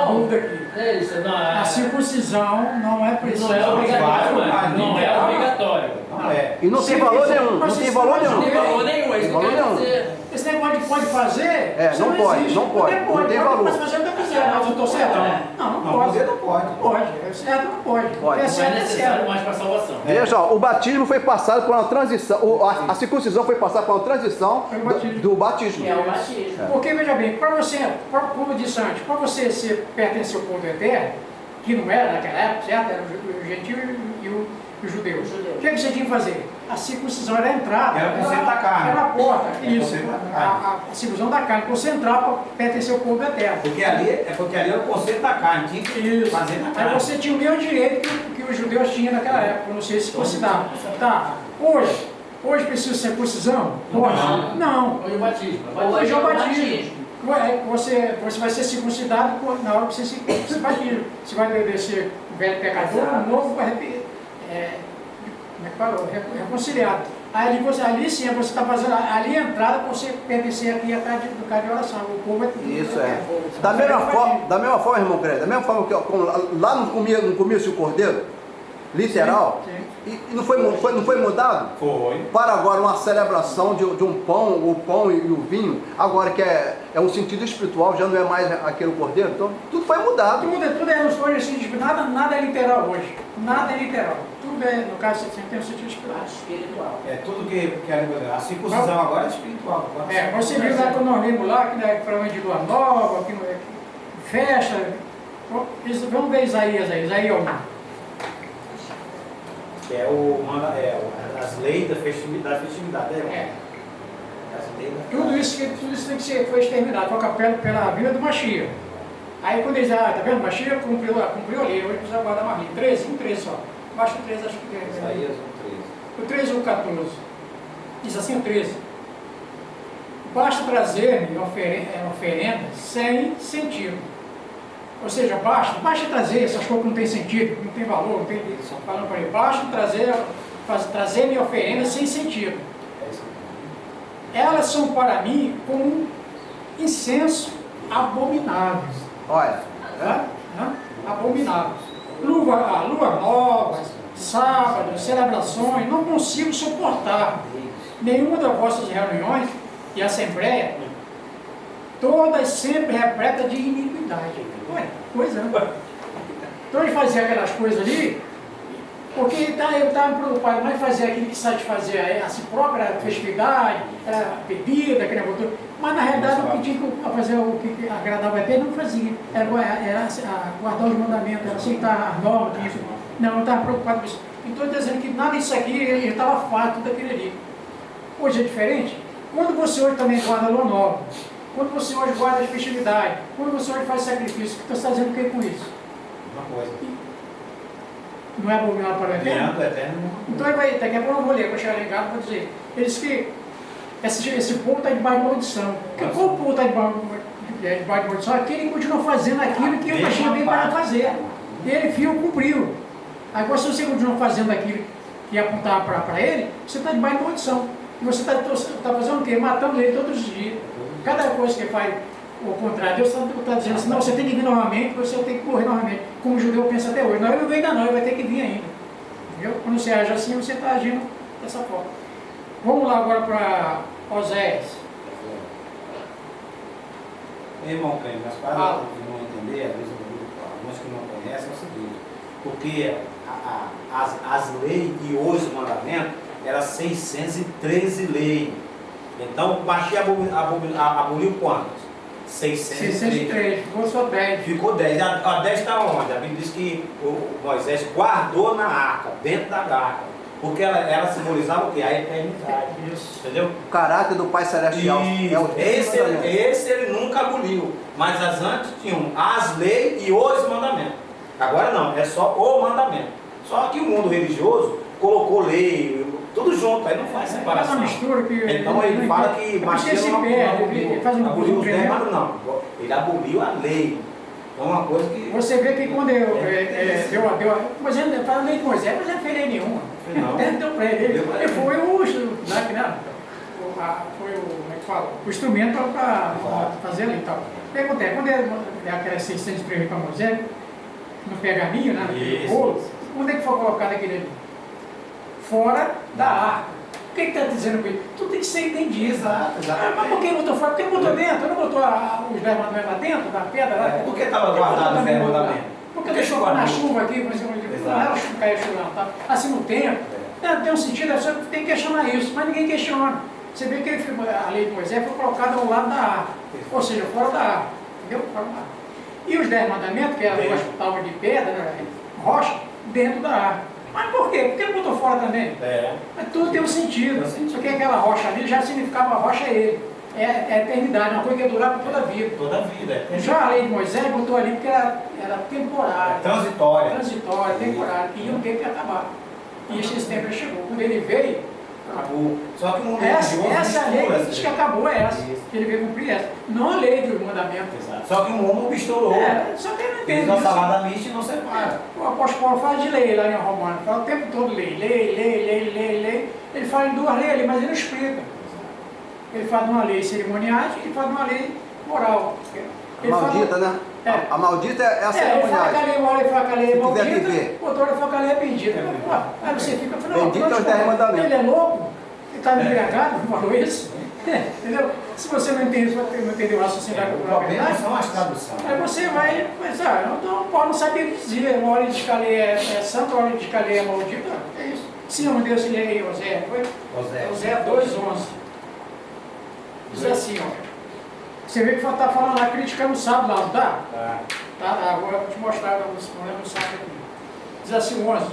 dúvida aqui. É isso, não é. A circuncisão não é precisa. Não é obrigatório, não é obrigatório. Não é. E não tem valor nenhum, não tem valor nenhum. Não tem valor nenhum, é isso que eu quero dizer. Esse negócio de pode fazer, não pode, existe. não pode, não tem valor. Mas fazer o que eu quiser, mas eu estou certo? Não pode. Você não pode. Pode, é certo, não pode. Pode. É Não é certo, é necessário certo. mais para a salvação. Veja, ó, o batismo foi passado por uma transição, a circuncisão foi passada por uma transição do batismo. Que é o batismo. Porque, veja bem, para você, como eu disse antes, para você pertencer ao povo eterno, que não era naquela época, certo? Era o gentil e o judeu. O que você tinha que fazer? A circuncisão era a entrada. Era o conceito da carne. Era a porta. Era o Isso. conceito da carne. A circuncisão da carne. Para você entrar para pertencer ao povo eterno. Porque ali era o conceito da carne, tinha que fazer na Aí carne. você tinha o mesmo direito que os judeus tinham naquela época, não sei se circuncidar. Tá. Hoje precisa ser circuncisão? Pode? Não. Hoje o batismo. Hoje é o batismo. Você vai ser circuncidado na hora que você se batiza. Você vai descer velho pecador, o novo vai reconciliado. Aí ali sim, você está fazendo ali a entrada para você pertencer aqui a casa de oração. O povo é tudo. Isso é. Da mesma forma, irmão Greg, da mesma forma que lá não comia-se o cordeiro, literal, Sim. E não foi mudado? Foi. Para agora uma celebração de um pão, o pão e o vinho, agora que é um sentido espiritual, já não é mais aquele cordeiro, então tudo foi mudado. Tudo é hoje assim, nada é literal hoje. Nada é literal. Tudo é, no caso, você tem um sentido espiritual. É tudo que a circuncisão agora é espiritual. Você viu lá quando nós vimos lá, que é programa de lua nova, que festa. Vamos ver Isaías aí, Isaías 1. Que é as leis da festividade. Tudo isso tem que ser foi exterminado, pela vinda do Mashiach. Aí quando eles tá vendo? Mashiach cumpriu a lei, hoje precisa guardar uma lei. 13 só. Baixa o 13, acho que é. Isaías 1:13. O 13 ou o 14. Diz assim o 13. Basta trazer-me oferenda sem sentido. Ou seja, basta trazer essas coisas que não tem sentido, não tem valor, não tem. Só falando para ele, basta trazer-me oferenda sem sentido. Elas são para mim como um incenso abomináveis. Olha, Abomináveis. Lua novas, sábados, celebrações, não consigo suportar nenhuma das vossas reuniões e assembleia, todas sempre repletas de iniquidade. Ué, coisa, né? Então ele fazia aquelas coisas ali, porque ele estava preocupado mais em fazer aquilo que satisfazia a si própria, a festividade, a bebida, aquele negócio todo. Mas na realidade o que tinha que fazer, o que agradava a Deus, não fazia. Era guardar os mandamentos, era aceitar as normas, isso. Não estava preocupado com isso. Então dizendo que nada disso aqui, ele estava farto daquele ali. Hoje é diferente. Quando você hoje também guarda a lua nova, quando você hoje guarda as festividades, quando você hoje faz sacrifício, o que você está dizendo o que com isso? Uma coisa. Não é abominável para o eterno? Criando eterno. Então ele vai, daqui a pouco eu vou ler, vou chegar lá em casa e vou dizer. Ele disse que esse povo está debaixo de maldição. Porque qual povo está debaixo de maldição? Aquele que continua fazendo aquilo que o Machia veio para fazer. E ele viu, cumpriu. Agora, se você continua fazendo aquilo que apontava para ele, você está debaixo de maldição. E você está fazendo o quê? Matando ele todos os dias. Cada coisa que ele faz o contrário, Deus está dizendo assim, não, você tem que vir novamente, você tem que morrer novamente. Como o judeu pensa até hoje. Não, ele não veio ainda não, ele vai ter que vir ainda. Entendeu? Quando você age assim, você está agindo dessa forma. Vamos lá agora para Oséias. Irmão Cleide, mas para não entender, às vezes alguns que não conhecem, é o seguinte, porque as leis e os mandamentos eram 613 leis. Então, Machia aboliu quantas? 603. Ficou só 10. Ficou 10. A 10 está onde? A Bíblia diz que o Moisés guardou na arca, dentro da arca. Porque ela simbolizava o quê? A eternidade. Isso. Entendeu? O caráter do Pai Celestial. É o Esse ele nunca aboliu. Mas as antes tinham as leis e os mandamentos. Agora não, é só o mandamento. Só que o mundo religioso colocou lei, tudo junto, aí não faz separação. Faz uma mistura que então ele fala que Machia não aboliu os 10 mandamentos, não. Ele aboliu a lei. Então uma coisa que... Você vê que quando mas ele fala lei de Moisés, mas não fez lei nenhuma. Não. Então para ele foi o instrumento para fazer ali e tal. O que acontece? Quando ele aquelas 603 para Moisés, no pergaminho, né, naquele bolo, onde é que foi colocado aquele ali? Fora da arca. O que está dizendo com ele? Tudo tem que ser entendido. Exato. Mas por que botou fora? Por que botou dentro? Não botou os 10 mandamentos lá dentro, da pedra lá? Por que estava guardado os 10 mandamentos? Porque deixou na chuva aqui, por exemplo, não era chuva, caiu chuva, não, tá? Assim no tempo. Tem um sentido, você tem que questionar isso, mas ninguém questiona. Você vê que a lei de Moisés foi colocada ao lado da arca, ou seja, fora da arca. Entendeu? Fora da arca. E os 10 mandamentos, que eram duas tábuas de pedra, né, rocha, dentro da arca. Mas por quê? Por que botou fora também? Mas tudo tem um sentido. Só que aquela rocha ali já significava a rocha é ele. É a eternidade, uma coisa que ia durar para toda a vida. Toda a vida. Já a lei de Moisés botou ali porque era temporária. Transitória. Temporária. E um tempo ia acabar. E esse tempo já chegou. Quando ele veio, acabou. Só que o mundo essa lei diz que acabou essa. Que ele veio cumprir essa. Não a lei do mandamento. Exato. Só que o mundo misturou. Só que ele não entende. Fez uma salada mista e não separa. O apóstolo Paulo fala de lei lá em Romano. Fala o tempo todo lei. Ele fala em duas leis ali, mas ele não explica. Ele fala de uma lei cerimoniais e ele fala de uma lei moral. A maldita, né? A maldita é a cerimonial. Ele fala que a lei moral, ele fala que a lei é maldita, viver. o outro ele fala que a lei é bendita. Aí você fica falando, Bendito é os 10 mandamentos. ele é louco, ele está embriagado, não falou isso. Entendeu? Se você não entende, não entendeu o raciocínio da problema são as traduções. aí você vai pensar, Paulo não sabia o que dizer, uma hora ele diz que a lei é santa, uma hora ele diz que a lei é maldita. É isso. Sim, meu Deus, ele é Osé, foi? Osé 2:11. Diz assim, ó. Você vê que está falando lá, criticando o sábado lá, não tá? Tá, agora eu vou te mostrar, não lembro o sábado aqui. Diz assim, 11.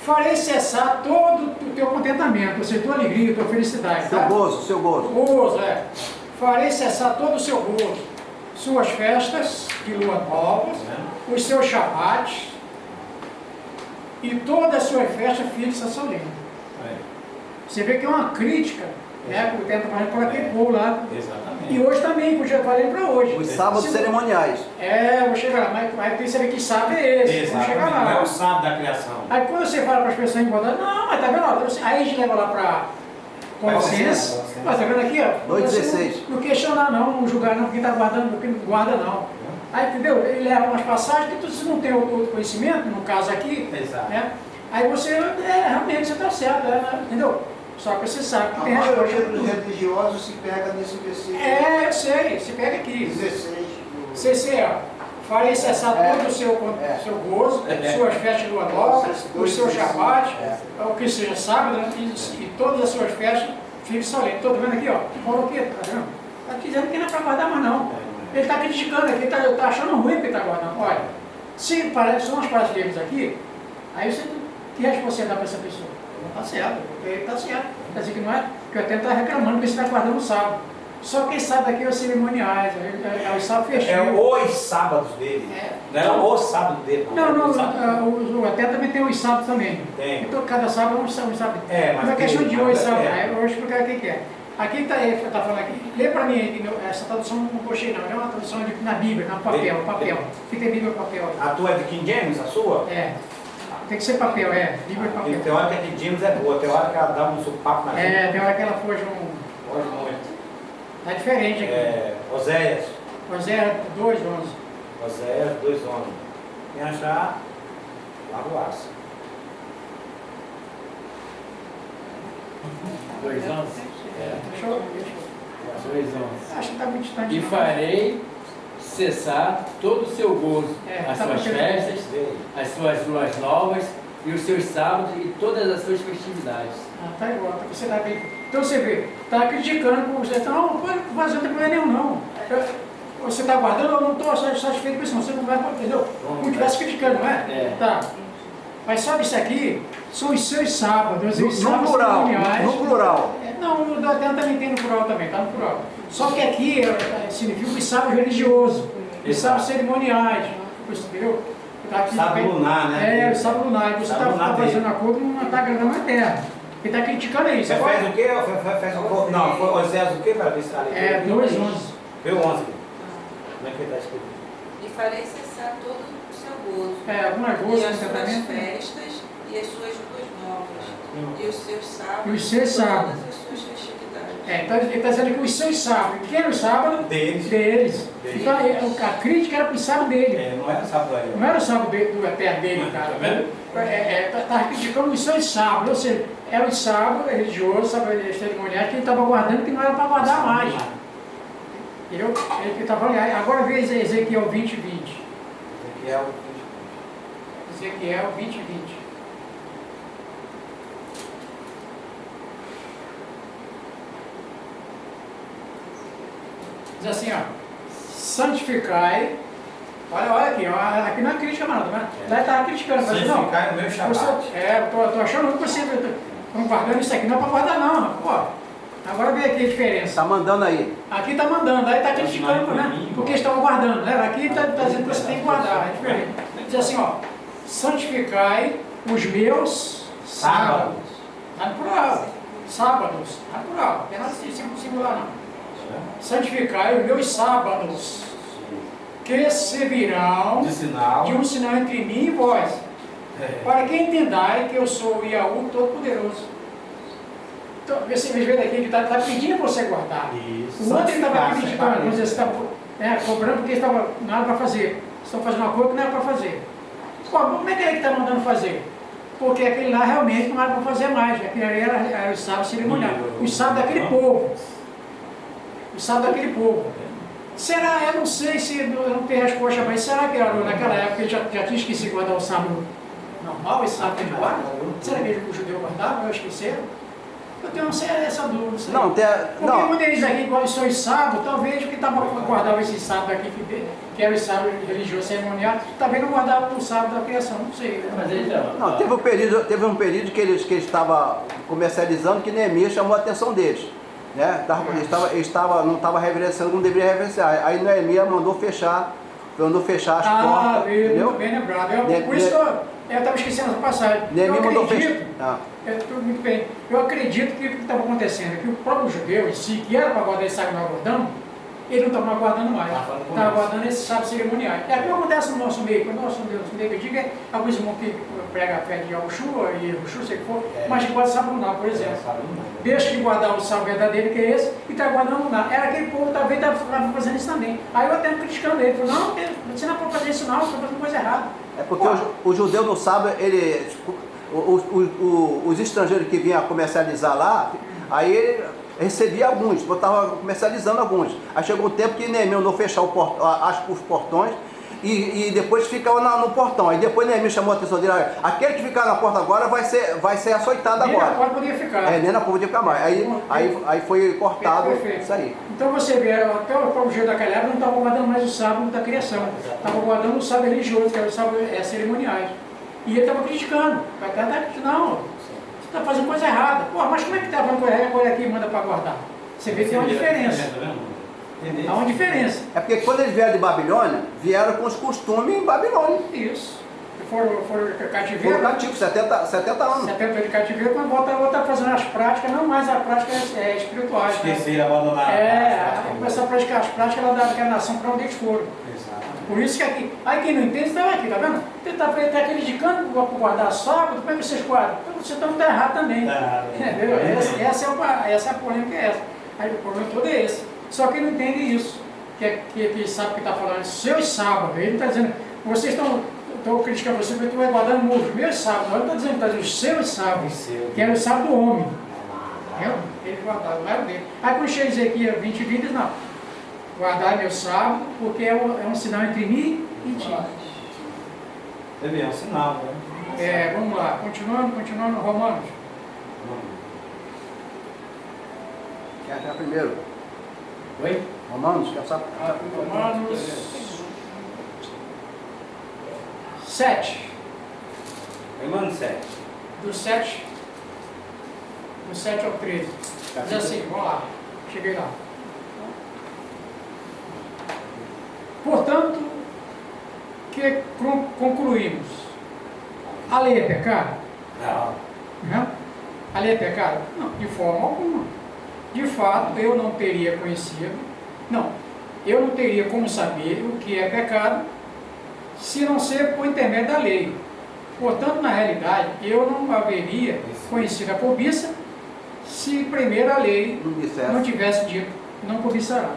Farei cessar todo o teu contentamento, ou seja, tua alegria, tua felicidade. Seu gozo, seu gozo. Gozo, Farei cessar todo o seu gozo, suas festas de lua novas, os seus shabat e todas as suas festas fixas solenes. Você vê que é uma crítica, né? Que tenta fazer por aquele povo lá. Exatamente. E hoje também, porque eu falei para hoje. Os sábados cerimoniais. Eu vou chegar lá, mas tem que saber que sábado é esse. Vamos chegar lá. Não é o sábado da criação. Aí quando você fala para as pessoas incomodar, não, mas tá vendo? Aí a gente leva lá para consciência. Mas tá vendo aqui, ó? 2,16. Não questionar não julgar não, porque está guardando, porque não guarda não. Aí, entendeu? Ele leva umas passagens que você não tem outro conhecimento, no caso aqui. Exato. Né? Aí você, realmente, você está certo, entendeu? Só que você sabe que A tem maioria resposta. dos religiosos se pega nesse versículo Eu sei, você pega aqui. 16. CC, farei cessar todo o seu gozo, suas festas do Adó, os seus shabat, o que seja sábado, né? E todas as suas festas, fiquem solenes. Estou vendo aqui, ó, falou aqui, tá vendo? Está dizendo que não é para guardar mais não. Ele está criticando aqui, está achando ruim que está guardando. Olha, se são as palavras deles aqui, aí você que resposta você dá para essa pessoa? Não está certo, porque está certo. Quer dizer que não é, que eu até está reclamando que você está guardando o sábado. Só quem sabe daqui é os cerimoniais, é o sábado festivo. É os sábados dele. Não é o sábado dele. Não, até também tem os sábados também. Tem. Então cada sábado é um sábado. Mas é questão de hoje, sabe? É. Eu vou explicar o que é. Aqui está falando aqui, lê para mim aí, essa tradução não gostei não, é uma tradução na Bíblia, no papel. Fica a Bíblia no papel. A tua é de King James, a sua? É. Tem que ser papel, Bíblia papel. Tem hora que a King James é boa, tem hora que ela dá um sopapo na gente. Tem hora que ela foge um... Pode muito. Tá diferente aqui. Oséias. Oséias 2:11. Oséias 2:11. Quem achar, lava o aço. 2:11. Deixa eu... 2:11. Acho que está muito distante. E farei cessar todo o seu gozo, as suas festas, as suas luas novas e os seus sábados e todas as suas festividades. Tá igual, você tá bem. Então você vê, tá criticando, você tá, não pode fazer, não tem problema nenhum não. Você está guardando, eu não estou satisfeito com isso, não, você não vai, entendeu? Como estivesse criticando, não é? Tá. Mas sabe isso aqui? São os seus sábados, os sábados cerimoniais. No plural. Não, o Até também tem no plural também, tá no plural. Só que aqui significa os sábados religiosos, os sábados cerimoniais, entendeu? Tá aqui, sábado lunar, né? O sábado lunar. Você está fazendo acordo, não está agradando a terra. Ele está criticando isso. Você fez o quê? Não, foi Oséias o quê para ver se ali? 2:11. Veio 11. Como é que está escrito? E farei cessar todo o seu gozo. Algumas e gozos, as suas contentamento. festas e as suas luas novas. E os seus sábados. E os seus sábados. Todas as suas festividades. Então ele está dizendo que os seus sábados. Quem era o sábado? Deles. Então a crítica era para o sábado dele. Não era o sábado aí. Não era o sábado do perto dele, cara. Tá vendo? Estava criticando os seus sábados, ou seja, era o sábado religioso, sábado cerimonial, que ele estava guardando que não era para guardar mais. Entendeu? Ele estava falando, agora vê Ezequiel 20:20. Ezequiel 20:20. Diz assim, ó, santificai. Olha aqui, aqui não é crítica, mano. Lá ele estava criticando, mas não. Santificai o meu Shabat. Eu tô achando que você estão guardando isso aqui, não é para guardar não, pô. Agora vê aqui a diferença. Está mandando aí. Aqui está mandando, aí está criticando, né? Porque estão guardando, né? Aqui está dizendo que você tem que guardar, é diferente. Diz assim, ó, santificai os meus sábados. Está no plural. Sábados, está no plural. Não tem nada de singular, não. Santificai os meus sábados, que servirão de um sinal entre mim e vós, para que entendai que eu sou o Iaú Todo-Poderoso. Então, você vê daqui que está pedindo para você guardar. Isso. O outro estava criticando, vamos dizer, você está cobrando porque estava nada para fazer. Estão fazendo uma coisa que não era para fazer. Pô, como é que ele está mandando fazer? Porque aquele lá realmente não era para fazer mais. Aquele ali era o sábado cerimonial. O sábado daquele povo. O sábado daquele povo. Será? Eu não sei se eu não tenho resposta, mas será que naquela época ele já tinha esquecido de guardar o sábado normal, esse sábado de guarda? Será que o judeu guardava? Eu esqueceram? Eu tenho essa dúvida. Não, porque quando eles aqui igual são os sábados, talvez o que estava guardando esse sábado aqui, que era o sábado religioso cerimonial, talvez não guardava o sábado da criação, não sei. Mas ele não, teve um período que eles estavam comercializando que Neemias chamou a atenção deles. Né? Não estava reverenciando como deveria reverenciar. Aí Neemias mandou fechar as portas. Entendeu? Muito bem lembrado. Por isso que eu estava esquecendo essa passagem. Neemias mandou fechar. Muito bem. Eu acredito que o que estava acontecendo é que o próprio judeu em si, que era para guardar esse sábado não guardando, ele não estava guardando mais. Estava guardando esse sábado cerimonial. É o que acontece no nosso meio. Quando nosso meio que eu digo, alguns irmãos que pregam a fé de Yahushua e Yahushua, sei que for, mas que guarda o sábado lunar, por exemplo. Deixa de guardar o sábado verdadeiro, que é esse, e está guardando o lunar. Era aquele povo que talvez estava fazendo isso também. Aí eu até criticando ele. Falei, não, você não pode fazer isso não, você está fazendo coisa errada. É porque o judeu não sabe, os estrangeiros que vinham comercializar lá, aí ele recebia alguns, estava comercializando alguns. Aí chegou o tempo que Neemias não fechar os portões e depois ficava no portão. Aí depois Neemias chamou a atenção dele, aquele que ficar na porta agora vai ser açoitado agora. Nem na porta podia ficar. Nem na porta podia ficar mais. Aí foi cortado isso aí. Então você vê, até o próprio judeu daquela época não estava guardando mais o sábado da criação. Estava guardando o sábado religioso, que era o sábado cerimoniais. E ele estava criticando. Não, você está fazendo coisa errada. Pô, mas como é que está falando coisa errada? Olha aqui, manda para guardar. Você vê que tem uma diferença. Há uma diferença. É porque quando eles vieram de Babilônia, vieram com os costumes em Babilônia. Isso. Foram cativeiro. Foram cativos, 70 anos. 70 anos de cativeiro, quando volta fazendo as práticas, não mais a prática espirituais. Esqueceram, abandonaram. Começar a praticar as práticas lá daquela nação para onde eles foram. Exato. Por isso que aqui, aí quem não entende está aqui, tá vendo? Ele está criticando para guardar sábado, como é que vocês guardam? Então você está errado também. Entendeu? Essa é a polêmica, é essa. Aí o problema todo é esse. Só que ele não entende isso. Que sabe que está falando seus sábados. Ele está dizendo, vocês estão criticando você porque tu vai guardando os meus sábados. Ele está dizendo, está dizendo os seus sábados, que era o sábado do homem. Entendeu? Ele guardava, não era o dele. Aí quando chega Ezequiel 20 diz, não. Guardar meu sábado, porque é um sinal entre mim e ti. É um sinal, né? Vamos lá, continuando, Romanos. Quer achar primeiro? Oi? Romanos, quer saber? Romanos 7. Romanos 7. Do 7 ao 13. Diz assim, vamos lá, cheguei lá. Portanto, que concluímos? A lei é pecado? Não. A lei é pecado? Não, de forma alguma. De fato, eu não teria como saber o que é pecado se não ser por intermédio da lei. Portanto, na realidade, eu não haveria conhecido a cobiça se primeiro a lei não tivesse dito, não cobiçará.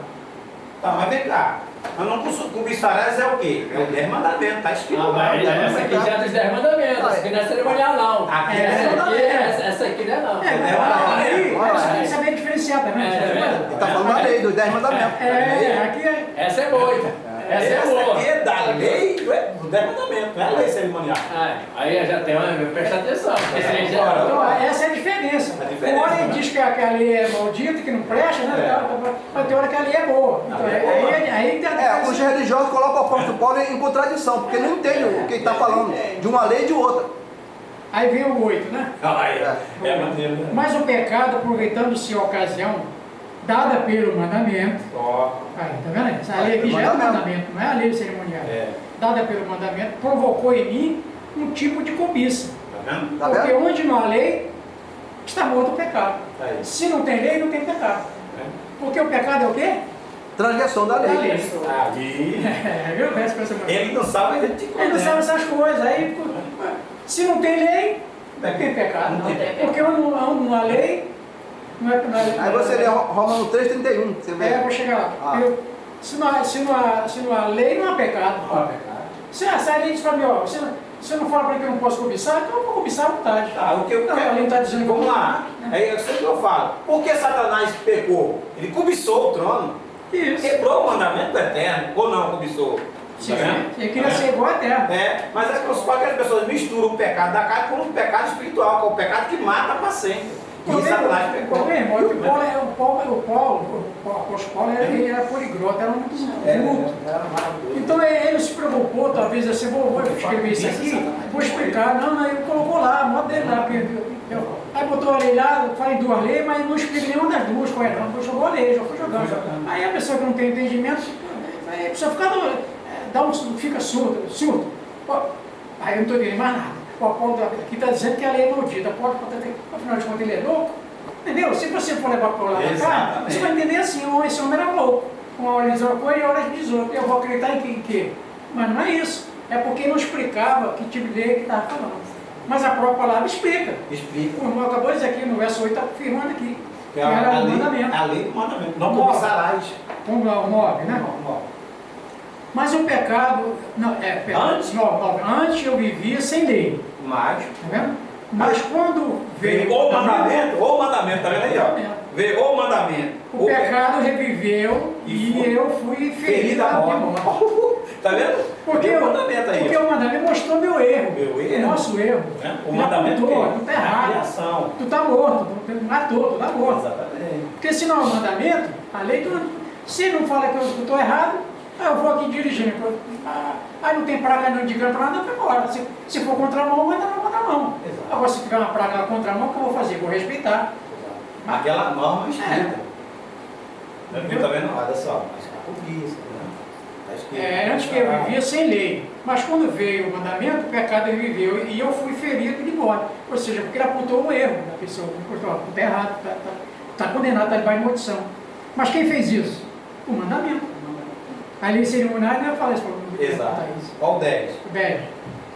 Tá, mas vem cá. Mas não cobiçarás é o quê? É o 10 mandamentos, está escrito lá. Essa aqui já é dos 10 mandamentos, essa aqui não é cerimonial não. Essa aqui não é não. Você tem que saber diferenciar também. Ele está falando da lei, dos 10 mandamentos. Essa é boa. Essa é boa. Essa aqui é da lei do 10 mandamentos, não é a lei cerimonial. Aí já tem uma... Presta atenção. Então, essa é a diferença. Uma hora ele diz que a lei é maldita, que não presta, né? Mas tem hora que a lei é boa. Então, aí os religiosos colocam o apóstolo Paulo em contradição, porque não entendem o que ele está falando, de uma lei e de outra. Aí vem o 8, né? Maneiro, né? Mas o pecado, aproveitando-se a ocasião dada pelo mandamento, aí, tá vendo? Essa lei aqui já é o mandamento, não é a lei cerimonial. Dada pelo mandamento, provocou em mim um tipo de cobiça. Tá vendo? Porque onde não há lei, está morto o pecado. Se não tem lei, não tem pecado. Porque o pecado é o quê? Transgressão da lei. Ele não sabe, ele não sabe essas coisas. Aí, se não tem lei, não tem pecado. Porque onde não há lei, não é lei. Aí você lê Romanos 3,31. Eu vou chegar lá. Se não há lei, não há pecado. Se a lei diz para mim, você não fala para mim que eu não posso cobiçar, então eu vou cobiçar à vontade. O que eu quero, a lei está dizendo vamos lá. É isso que eu falo. Por que Satanás pecou? Ele cobiçou o trono. Isso. Quebrou o mandamento eterno, ou não cobiçou? Sim, ele queria ser igual a terra. Mas é que as pessoas misturam o pecado da carne com o pecado espiritual, que é o pecado que mata para sempre. E Satanás pecou. O apóstolo Paulo era poliglota, era muito culto. Então ele se preocupou, talvez assim, vou escrever isso aqui, vou explicar. Não, ele colocou lá, a moda dele lá. Aí botou a lei lá, fala em duas leis, mas não explica nenhuma das duas, qual é? Não, jogou a lei, já foi jogando. Aí a pessoa que não tem entendimento, a pessoa fica surdo. Aí eu não estou entendendo mais nada. O Paulo aqui está dizendo que a lei é maldita. Afinal de contas, ele é louco. Entendeu? Se você for levar para o lado da carne, você vai entender assim: esse homem era louco. Uma hora ele diz uma coisa e outra ele diz outra. Eu vou acreditar em quê? Mas não é isso. É porque não explicava que tipo de lei que estava falando. Mas a própria palavra explica. O irmão acabou de dizer aqui no verso 8, está afirmando aqui. Que era o mandamento. A lei do mandamento. Não cobiçarás. Vamos lá, o 9, né? Mas o pecado, antes eu vivia sem lei. Mas, tá vendo? Mas quando veio o mandamento, tá vendo aí, ó? Veio o mandamento. O pecado reviveu e eu fui ferido à morte. Tá vendo? Porque o mandamento mostrou meu erro. O nosso erro. O mandamento tu tá errado. Tu tá morto, tu matou, tu tá morto. Exatamente. Porque se não é o mandamento, a lei, se não fala que eu estou errado, eu vou aqui dirigindo. Aí não tem praga não de grana para nada, eu vou embora. Se for contramão, vai dar na contramão. Agora, se tiver uma praga na contramão, o que eu vou fazer? Vou respeitar. Aquela norma escrita. Não tá vendo? Olha só, mas a cobiça, né? Acho que Antes que eu vivia sem lei, mas quando veio o mandamento, o pecado ele viveu e eu fui ferido de morte. Ou seja, porque ele apontou um erro da pessoa, está errado, está condenado, está debaixo de maldição. Mas quem fez isso? O mandamento. A lei cerimonial não fala isso para o exato. Qual o 10? 10.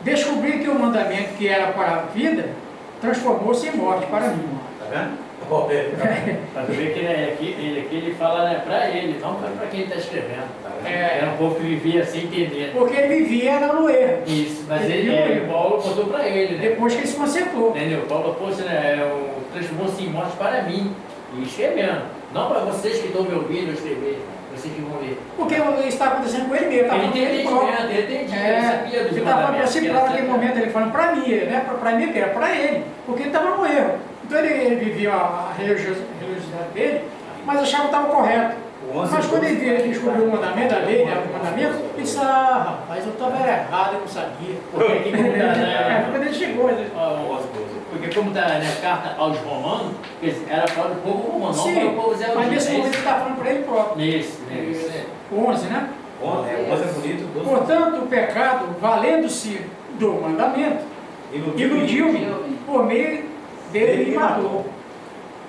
Descobri que o mandamento que era para a vida transformou-se em morte para mim. Tá vendo? Para tu ver que ele fala, né, para ele, não para quem está escrevendo. Era um povo que vivia sem entender. Porque ele vivia no erro. Isso, mas Paulo contou para ele, né? Depois que ele se consertou. Entendeu? Paulo, poxa, né, transformou-se em morte para mim. E escrevendo. Não para vocês que estão me ouvindo eu escrever. Vocês que vão ler. Porque está acontecendo com ele mesmo. Ele tem entendimento, ele entendia, ele sabia dos ele estava mandamentos. naquele momento, ele falando para mim, né? Para mim, que era para ele. Porque ele estava no erro. Então ele vivia a religiosidade dele, mas achava que estava correto. Mas quando ele descobriu o mandamento, a lei, né, o mandamento, ele disse, rapaz, eu estava errado, eu não sabia. Quando ele chegou, porque como está na carta aos romanos, era para o povo romano, não para o povo zero. Mas nesse momento ele está falando para ele próprio. Isso. 11, né? 11 é bonito. 12. Portanto, o pecado, valendo-se do mandamento, iludiu-me, por meio dele me matou.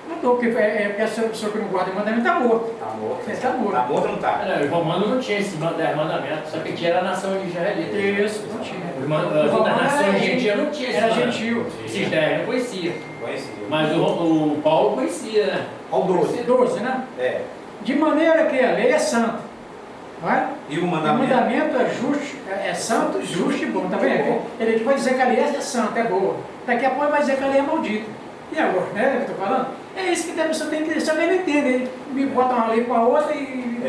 Matou, porque a pessoa que não guarda o mandamento está morto. Está morto. Está morto. Está morto ou não está? Os romanos não tinham esse 10 mandamentos, só que tinha a nação de israelita. Isso, não tinha. A nação gentil não tinha esse era mandamento. gentil. Esses 10 não conhecia. Conhecia. Mas o Paulo conhecia, né? Qual 12? 12, né? É. De maneira que a lei é santa. Não é? E o O mandamento? mandamento é justo, é santo, justo e bom. Tá vendo? Ele aqui vai dizer que a lei é santa, é boa. Daqui a pouco vai dizer que a lei é maldita. E agora, né? Que eu estou falando? É isso que a pessoa tem que entender. Só que ele entende. Ele me bota uma lei com a outra e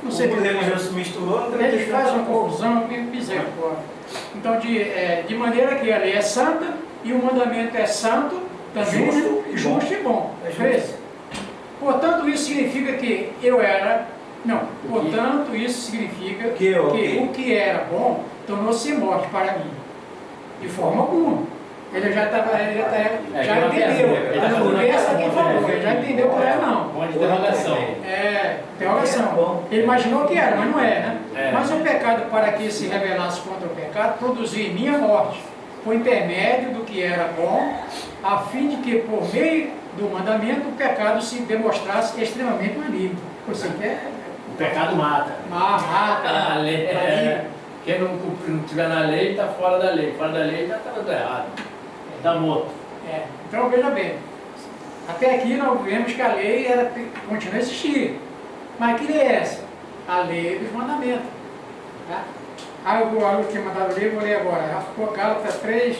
não sei o que. O religioso se misturou, não ele faz uma confusão, misericórdia. Então, de maneira que a lei é santa e o mandamento é santo, também justo e bom. Portanto, isso significa que eu era. Não, portanto, isso significa que o que era bom tornou-se morte para mim. De forma alguma. Ele já entendeu. Ele já entendeu que era não. Ponto de interrogação. Interrogação. Ele imaginou que era, mas não é, né? Mas o pecado, para que se rebelasse contra o pecado, produziu em mim a morte, por intermédio do que era bom, a fim de que, por meio do mandamento, o pecado se demonstrasse extremamente maligno. Você quer? O pecado mata. Mata. A lei, quem não estiver na lei está fora da lei. Fora da lei já está tudo errado. Está morto. Então veja bem. Até aqui nós vemos que a lei continua a existir. Mas que lei é essa? A lei dos mandamentos. Tá? Eu tinha mandado ler, vou ler agora. Gálatas 3,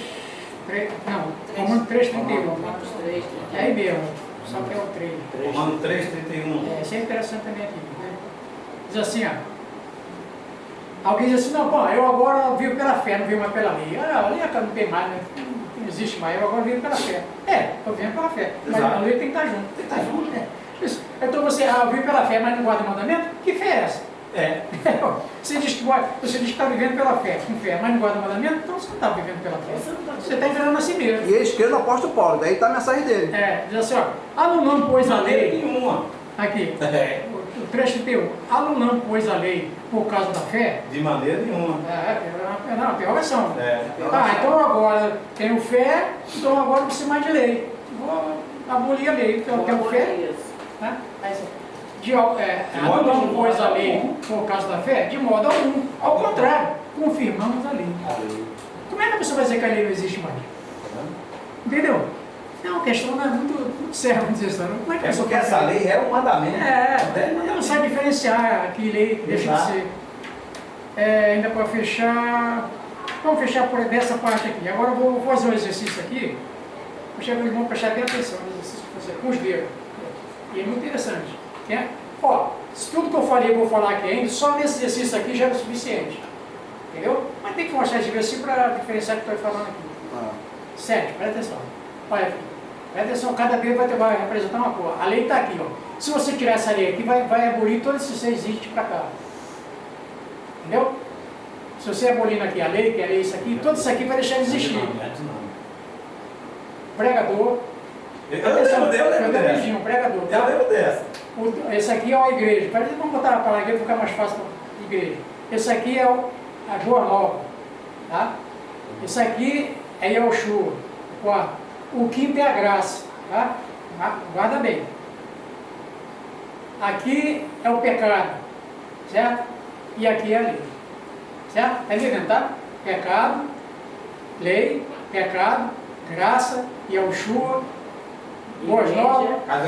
Romano 3:31. É aí mesmo, só que é o 3. Romano 3:31. Isso é interessante também aqui. Né? Diz assim, alguém diz assim, não, bom, eu agora vivo pela fé, não vivo mais pela lei. A lei não tem mais, né? Não existe mais, eu agora vivo pela fé. Eu vivo pela fé, mas a lei tem que estar junto. Tem que estar junto, né? Então você, eu vivo pela fé, mas não guarda o mandamento? Que fé é essa? Você diz que está vivendo pela fé, com fé, mas não guarda o mandamento, então você não está vivendo pela fé. Você está enganando a si mesmo. E ele escreve no apóstolo Paulo, daí está a mensagem dele. Diz assim, anulando, pois, a lei. Nenhuma. Aqui, o 3:31. Anulando, pois, a lei por causa da fé. De maneira nenhuma. Não, interrogação. Então agora tenho fé, então agora não preciso mais de lei. Vou abolir a lei, então eu tenho fé. Né? Anulando, pois, a lei por causa da fé, de modo algum. Ao contrário, confirmamos a lei. Como é que a pessoa vai dizer que a lei não existe mais? Entendeu? É uma questão muito séria, vamos dizer assim. Como é que a pessoa porque essa lei é um mandamento. Não sabe diferenciar que lei deixa de ser. Ainda para fechar. Vamos fechar por dessa parte aqui. Agora eu vou fazer um exercício aqui. Vou chegar o irmão para prestar bem atenção no exercício que fazer com os dedos. E é muito interessante. Se tudo que eu falei, eu vou falar aqui ainda, só nesse exercício aqui já é o suficiente. Entendeu? Mas tem que mostrar esse versículo para diferenciar o que eu estou falando aqui. 7, presta atenção. Olha, presta atenção, cada dedo vai representar uma cor. A lei está aqui, Se você tirar essa lei aqui, vai abolir todos esses 6 itens para cá. Entendeu? Se você abolindo aqui a lei, que é isso aqui, tudo isso aqui vai deixar de existir. Pregador, Eu lembro dessa. Um pregador, Eu tá? lembro dessa. Esse aqui é a igreja. Vamos botar a palavra igreja para ficar mais fácil para a igreja. Esse aqui é a Boa Nova. Tá? Esse aqui é Yahushua. O quinto é a graça. Tá? Guarda bem. Aqui é o pecado. Certo? E aqui é a lei. Certo? Está entendendo, tá? Pecado, lei, pecado, graça, Yahushua, boas novas, casa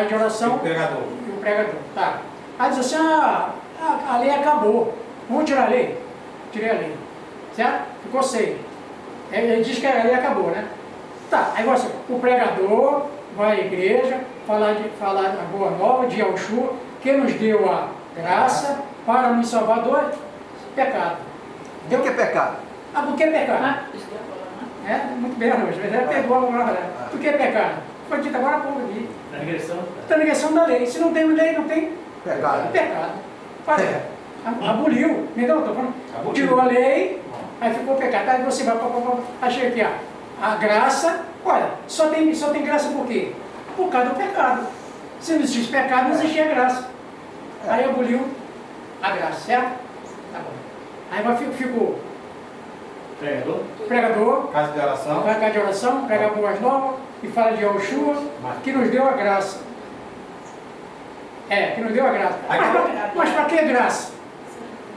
de oração e o pregador. Tá. Aí diz assim, a lei acabou. Vamos tirar a lei? Tirei a lei. Certo? Ficou 6. Ele diz que a lei acabou, né? Tá. Aí você, o pregador vai à igreja, falar a boa nova de Yahushua, que nos deu a graça para nos salvar do pecado. O que é pecado? Por que pecado? Isso que eu ia falar, né? Muito bem, Arroz, mas ela pegou agora. Por que pecado? Foi dito agora há pouco aqui. Transgressão da lei. Se não tem lei, não tem Pecado. pecado. Aboliu. Então, estou falando. Tirou a lei, aí ficou pecado. Aí você vai, achei aqui, a graça. Olha, só tem graça por quê? Por causa do pecado. Se não existisse pecado, não existia graça. Aí aboliu a graça, certo? Tá bom. Aí ficou pregador, Casa de oração, prega boas novas e fala de Yahushua, que nos deu a graça. Que nos deu a graça. Mas para que graça?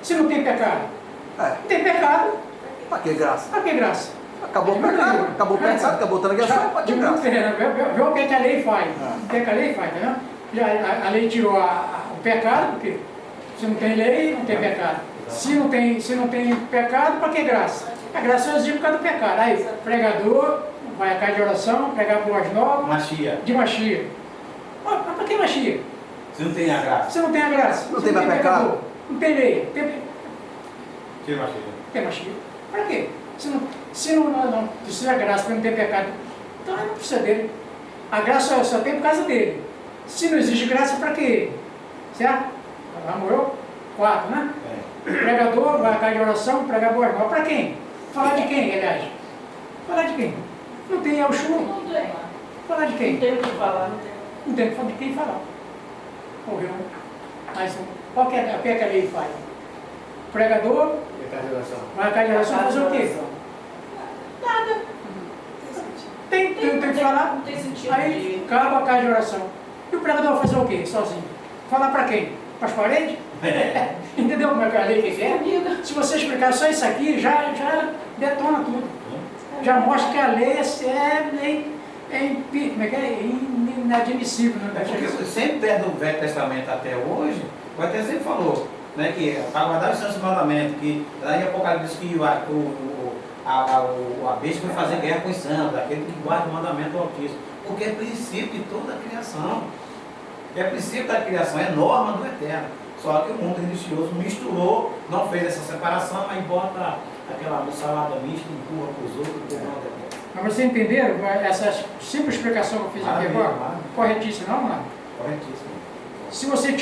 Se não tem pecado? Não tem pecado. Para que graça? Para que graça? Acabou o pecado, acabou o pecado, acabou a transgressão, para que graça? Vê o que a lei faz. O que a lei faz, tá vendo? A lei tirou o pecado, porque se não tem lei, não tem pecado. Se não tem pecado, para que graça? A graça só existe por causa do pecado. Aí, pregador, vai à casa de oração, pregar boas novas, de Machia. Mas para que Machia? Se não tem a graça. Se não tem a graça. Não tem mais pecado. Não tem lei. Tira Machia. Tem Machia. Para quê? Se não precisa de graça, porque não tem pecado, então não precisa dele. A graça só tem por causa dele. Se não existe graça, para quê? Certo? Lá morreu 4, né? Pregador, vai à casa de oração, pregar boas novas. Para quem? Falar de quem, aliás? Falar de quem? Não tem Yahushua. Não tem. Falar de quem? Não tem o que falar, não tem. Não tem de quem falar. Morreu. Mas qual que é a lei faz? Pregador, vai à casa de oração fazer o quê? Nada. Tem que falar. Não tem sentido. Aí acaba a casa de oração. E o pregador vai fazer o quê? Sozinho? Falar para quem? Para as paredes? Entendeu como é que a lei que é? Se você explicar só isso aqui, já detona tudo. Já mostra que a lei é inadmissível. Né? Porque sempre desde o Velho Testamento até hoje, o Eterno sempre falou, né, que para guardar os santos mandamentos, que lá em Apocalipse que a besta foi fazer guerra com os santos, aquele que guarda o mandamento do Altíssimo. Porque é princípio de toda a criação. É princípio da criação, é norma do Eterno. Só que o mundo religioso misturou, não fez essa separação, mas bota aquela salada mista, empurra para os outros, empurra para o Eterno. Mas vocês entenderam essa simples explicação que eu fiz aqui agora? Corretíssima, não, mano? Corretíssimo. Se você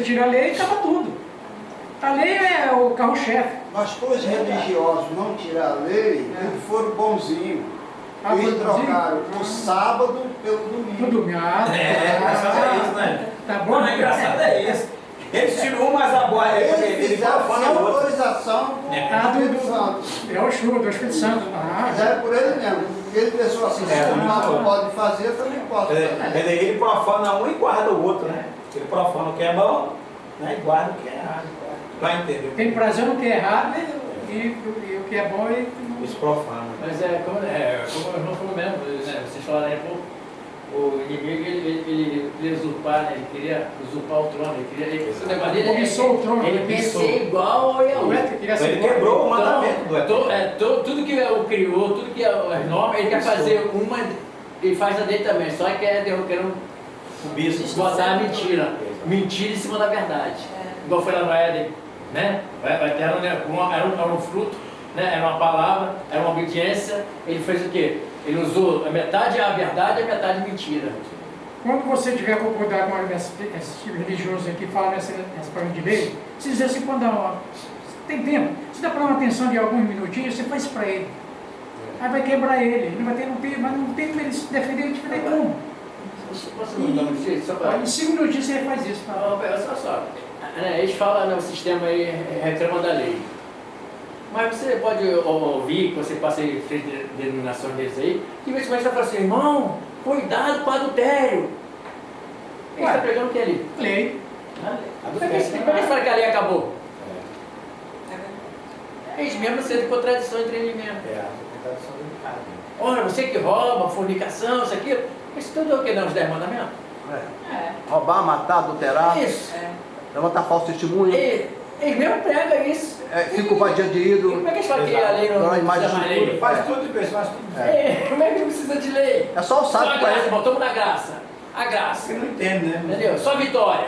tira a lei, acaba tudo. A lei é o carro-chefe. Mas os religiosos não tirar a lei, eles foram bonzinhos. Eles trocaram o sábado pelo domingo. No domingo. Engraçado é isso, né? Tá bom? Não, engraçado é isso. Eles tiram um, mas a boa Eles fizeram profana sem o outro. autorização do Espírito Santo. É o chuva do Espírito Santo. Fizeram por ele mesmo. Porque ele pensou assim, se o Marco pode fazer, eu também posso fazer. Ele profana um e guarda o outro, né? Ele profana o que é bom, né? E guarda o que é errado. Vai entender. Tem prazer no que é errado e o que é bom ele não. Isso profana. Mas como o irmão falou mesmo, né? Vocês falaram aí, pô, o inimigo ele queria usurpar, né? Ele queria usurpar o trono, ele queria. Esse negócio dele, Cobiçou o trono, ele quer ser igual ao Yahu. Ele quebrou o mandamento do Eterno. Tudo que o criou, tudo que é as normas, ele quer fazer uma e faz a dele também, só que é querendo botar a mentira. Mentira em cima da verdade. Igual foi lá no Éden, né? O Eterno era um fruto, né? Era uma palavra, era uma obediência. Ele fez o quê? Ele usou a metade a verdade e a metade mentira. Quando você tiver que concordar com esse tipo religioso aqui que fala nessa palavra de lei, você diz assim, quando tem tempo, você dá para dar uma atenção de alguns minutinhos, você faz isso para ele. Aí vai quebrar ele não vai ter, mas não tem como ele se defender como? Posso mandar um jeito só para... Em 5 minutos você faz isso. Só. Eles falam no sistema aí, reclama da lei. Mas você pode ouvir, que você passa e fez denominação deles aí, que vez mais está falando assim, irmão, cuidado com adultério. Ele está pregando o que ali? Lei. Por que você fala que a lei acabou? Eles mesmo sendo contradição entre eles mesmo. Contradição do cara. Olha, você que rouba, fornicação, isso aqui. Isso tudo é o que? Não, os 10 mandamentos? Roubar, matar, adulterar, Isso. levantar falso testemunho, Eles mesmo pregam isso. fica covardia de E ídolo. como é que eles falam que a lei não Não, a imagem precisa mais de lei? Faz tudo de vez, faz tudo. Como é que não precisa de lei? É só o Só a sábio para graça, ele. botamos na graça. A graça. Você não entende, né? Entendeu? Só vitória.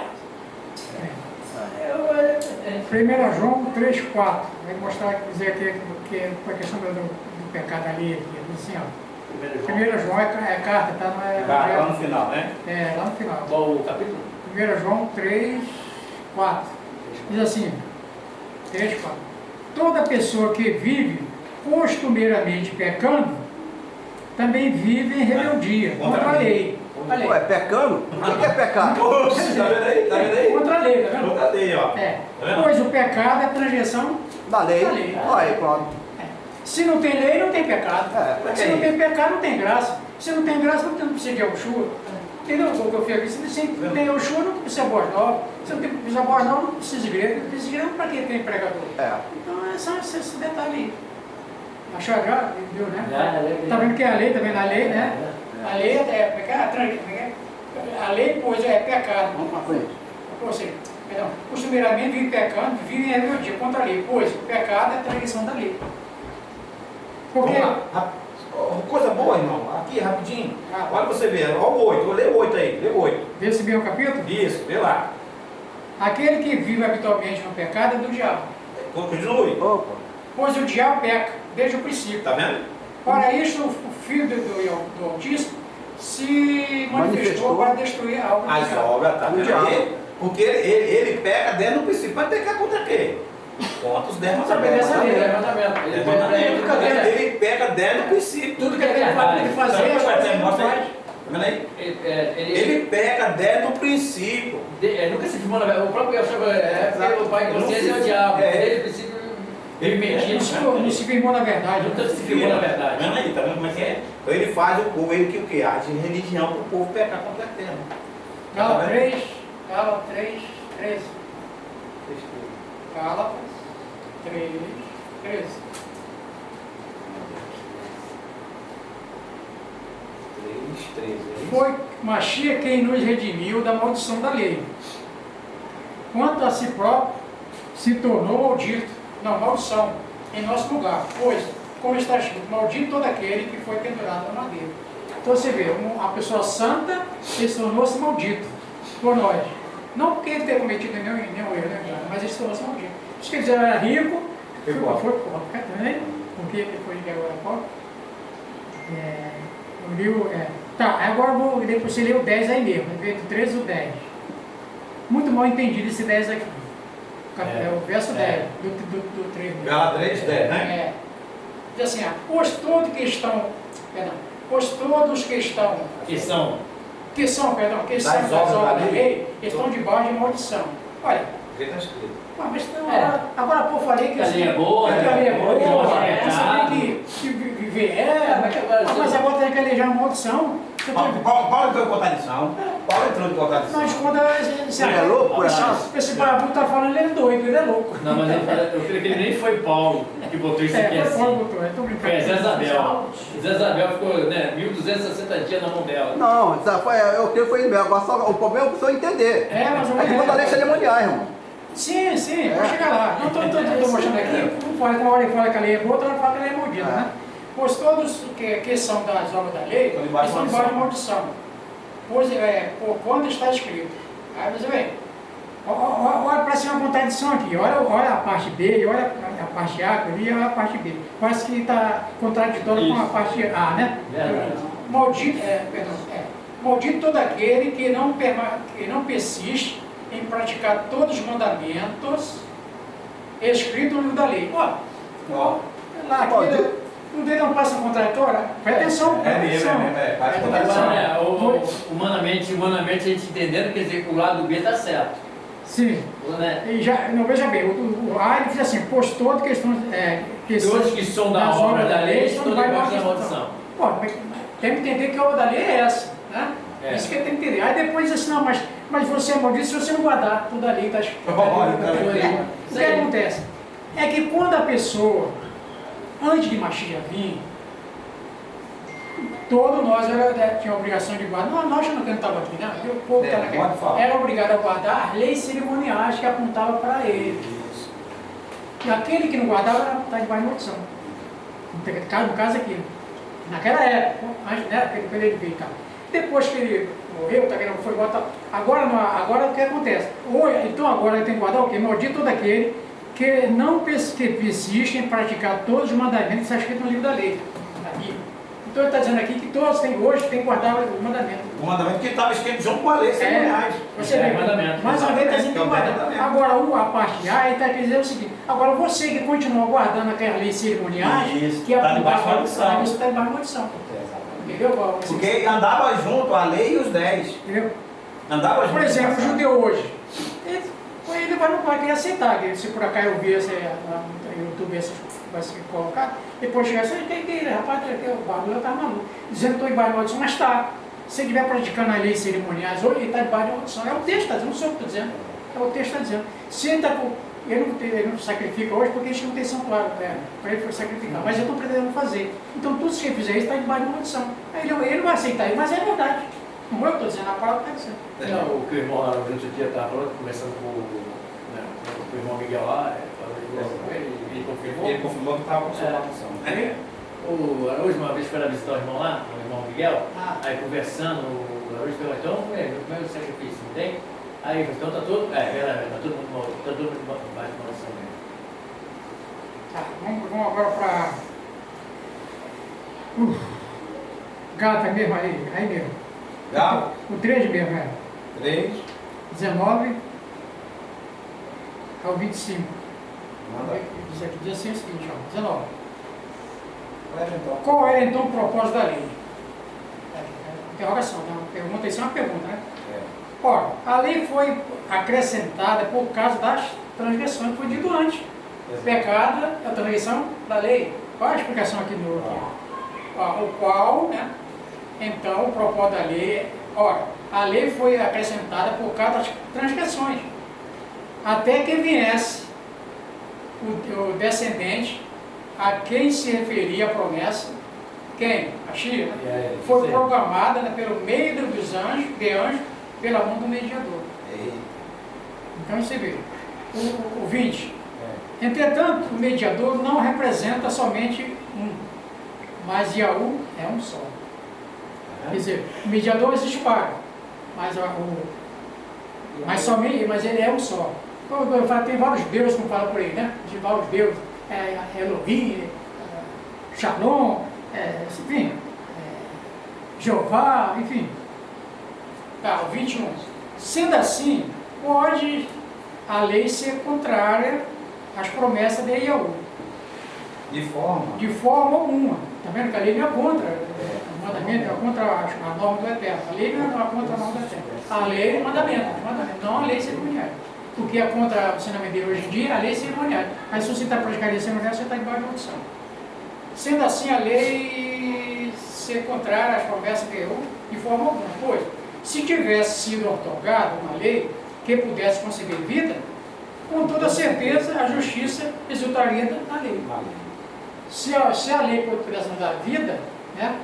1 João 3,4. Vai mostrar, dizer aqui que a questão do pecado ali, aqui, assim, ó. 1 João é carta, tá? Não é. Lá no final, né? É, lá no final. Qual o capítulo? 1 João 3,4. Diz assim, 3,4. Toda pessoa que vive costumeiramente pecando, também vive em rebeldia contra a lei. A lei. Ué, pecando? O que é pecado? Tá vendo aí? Tá vendo aí? Contra a lei, tá vendo? Contra a lei, ó. É. Tá vendo? Pois o pecado é a transgressão Da lei. da lei. Olha aí, pronto. Se não tem lei, não tem pecado. É, Se não tem pecado, não tem graça. Se não tem graça, não precisa de Yoshua. Entendeu o que eu fiz aqui? Se não tem Yoshua, não precisa voz nova. Se não precisa voz nova, não precisa de igreja. Não precisa de igreja, para que tem pregador? Então é só esse detalhe aí. Achou já? Viu, né? Tá vendo que é a lei, tá vendo a lei, né? A lei é pecado, a lei, pois, é pecado. Vamos para frente. Ou seja, perdão, costumeiramente vive pecando, vive em rebeldia contra a lei, pois o pecado é a transgressão da lei. Porque, Vamos lá. Coisa boa, irmão. Aqui, rapidinho. Olha você ver. Olha o 8. Lê o 8 aí. Lê o 8. vê esse mesmo capítulo? Isso, vê lá. Aquele que vive habitualmente no pecado é do diabo, Continue. Opa. pois o diabo peca desde o princípio. Tá vendo? Para isso, o Filho do Altíssimo se manifestou para destruir a obra do As diabo. obras, tá vendo? diabo. Porque ele peca dentro do princípio. Vai pecar contra quê? Contra os 10 Saber dessa mandamentos. lei, É mandamento. Ele peca dentro do princípio. Tudo que ele fala, tem que fazer, as coisas ele não faz. Tá vendo aí? Ele Ele peca dentro do princípio. nunca se firmou na verdade. O próprio Yeshua o pai de vocês é o diabo. Desde o princípio, ele mentiu. Não se firmou na verdade. Nunca se firmou na Tá verdade. vendo aí? Tá vendo como é que é? Então ele faz o povo, ele que o quê? Age em religião para o povo pecar contra a terra. Gálatas 3, 13. Gálatas 3, 13. 3, Foi Machia quem nos redimiu da maldição da lei. Quanto a si próprio, se tornou maldito, não, maldição, em nosso lugar. Pois, como está escrito, maldito todo aquele que foi pendurado na madeira. Então você vê, a pessoa santa se tornou-se maldito por nós. Não porque ele tenha cometido nenhum erro, né, mas ele se tornou-se maldito. Isso quer dizer, era rico, foi pobre, também, porque ele foi agora pobre. Tá, agora depois você lê o 10 aí mesmo, veio do 13 ao 10. Muito mal entendido esse 10 aqui. É o verso 10 do 13. Gálatas 3, 10, né? Diz assim, pois todos que estão que são das obras da lei, estão debaixo de maldição. Olha, Porque está escrito. mas agora há pouco falei que A lei é boa, que a lei é boa, é você tem que viver, mas agora tem que eleger uma maldição. Paulo entrou em contradição. Paulo entrou em contradição. Mas quando Ele é louco, por acaso? esse barabu está falando, ele é doido, ele é louco. Não, mas eu creio que ele nem foi Paulo que botou isso aqui Foi assim. Paulo, botou, eu tô brincando. Foi Zezabel. Zezabel ficou 1260 dias na mão dela. Não, o que foi ele mesmo. Agora só, o problema é a pessoa entender. Mas É que manda a lei cerimonial, irmão. Sim, vou chegar lá. Não estou mostrando aqui, um fala que uma hora ele fala que a lei é boa, outra hora fala que a lei é maldita, né? Pois todos que são das obras da lei, estão debaixo de maldição. Pois quando está escrito. Aí você vê, olha para ser uma contradição aqui, olha a parte B, olha a parte A ali, olha a parte B. Parece que está contraditório com a parte A, né? Maldito todo aquele que não persiste em praticar todos os mandamentos escritos no livro da lei. Lá, Não tem uma passa contraditória? Presta atenção, presta atenção. Faz Presta contradição. atenção. Humanamente a gente entendendo, quer dizer que o lado B está certo. Sim. Né? E já, não, veja bem, o A ele diz assim, pois toda questão... Todos que são da das obra obras da lei estão estão debaixo da maldição. maldição. Pô, mas tem que entender que a obra da lei é essa, né? É. Isso que ele tem que entender. Aí depois diz assim, não, mas você é maldito se você não guardar tudo ali, tá escrito. O que acontece? É que quando a pessoa, antes de Mashiach vir, todos nós tinha a obrigação de guardar. Não, nós não estava aqui, né? O povo tá naquela, era obrigado a guardar as leis cerimoniais que apontavam para ele. E aquele que não guardava está debaixo de maldição. No caso aqui, naquela época, antes, né, quando ele veio, tá? Depois que ele morreu, tá, não foi guardado. Agora o que acontece? Então agora ele tem que guardar o quê? Maldito todo aquele que não persiste em praticar todos os mandamentos que está escrito no livro da lei. Aqui. Então ele está dizendo aqui que todos hoje têm que guardar o mandamento. O mandamento que estava escrito junto com a lei, cerimoniais. Você vê, mandamento. mas uma vez está dizendo que tem que guardar. Agora a parte A ele está dizendo o seguinte, agora você que continua guardando aquelas leis cerimoniais, que está debaixo de maldição. Você está debaixo de maldição. Entendeu, Paulo? Porque andava junto a lei e os 10. Entendeu? Andava junto. Por exemplo, o judeu hoje, ele vai querer aceitar, que se por acaso eu vi esse YouTube vai se colocar, depois chegar assim, tem rapaz, o bagulho está maluco, dizendo que estou debaixo de maldição, mas está. Se ele estiver praticando as leis cerimoniais hoje, ele está debaixo de maldição. É o texto que está dizendo, não sou eu que estou dizendo. É o texto que está dizendo. Se ele não sacrifica hoje porque a gente não tem santuário para ele sacrificar, mas eu estou pretendendo fazer. Então tudo que ele fizer isso está debaixo de maldição. Aí ele não vai aceitar isso, mas é verdade. Não é eu que estou dizendo, a palavra está dizendo. Não, o que o irmão lá no outro dia estava falando, conversando com o irmão Miguel lá, ele confirmou. Ele confirmou que estava com sua maldição. A última vez foi lá visitar o irmão lá, o irmão Miguel, aí conversando, o Larus perguntou, então, como é o sacrifício, não tem? Aí ele falou, então tá todo, tá todo mundo mais de maldição mesmo. Tá, vamos agora para... Gata mesmo aí mesmo. Galo? O 3 mesmo, 3. 19 ao 25. Manda. Diz aqui, diz assim o seguinte, ó, 19. Então. Qual era então o propósito da lei? Interrogação, né? Uma pergunta, isso é uma pergunta, né? Ora, a lei foi acrescentada por causa das transgressões que foi dito antes. Pecado, a transgressão da lei. Qual a explicação aqui no outro? O qual, né? Então, o propósito da lei, ora, a lei foi acrescentada por causa das transgressões, até que viesse o descendente a quem se referia a promessa, quem? A Shia, foi proclamada, né, pelo meio dos anjos, pela mão do mediador. Então você vê, o 20. Entretanto, o mediador não representa somente um, mas Yahu é um só. Quer dizer, o mediador existe para, mas ele é um só. Tem vários deuses, como fala por aí, né? De vários deuses, Elohim, Shalom, enfim, Jeová, enfim. Tá, o 21. Sendo assim, pode a lei ser contrária às promessas de Yahu. De forma alguma. Está vendo que a lei não é contra o mandamento, é contra a norma do Eterno. A lei não é contra a norma do Eterno. A lei é o mandamento, não a lei cerimonial. O que é contra o ensinamento dele hoje em dia, a lei cerimonial. Mas se você está praticando a lei cerimonial, você está debaixo de maldição. Sendo assim, a lei ser contrária às promessas de Yahu de forma alguma. Pois, se tivesse sido otorgada uma lei que pudesse conceber vida, com toda certeza a justiça resultaria da lei. Se a lei pudesse nos dar vida, né?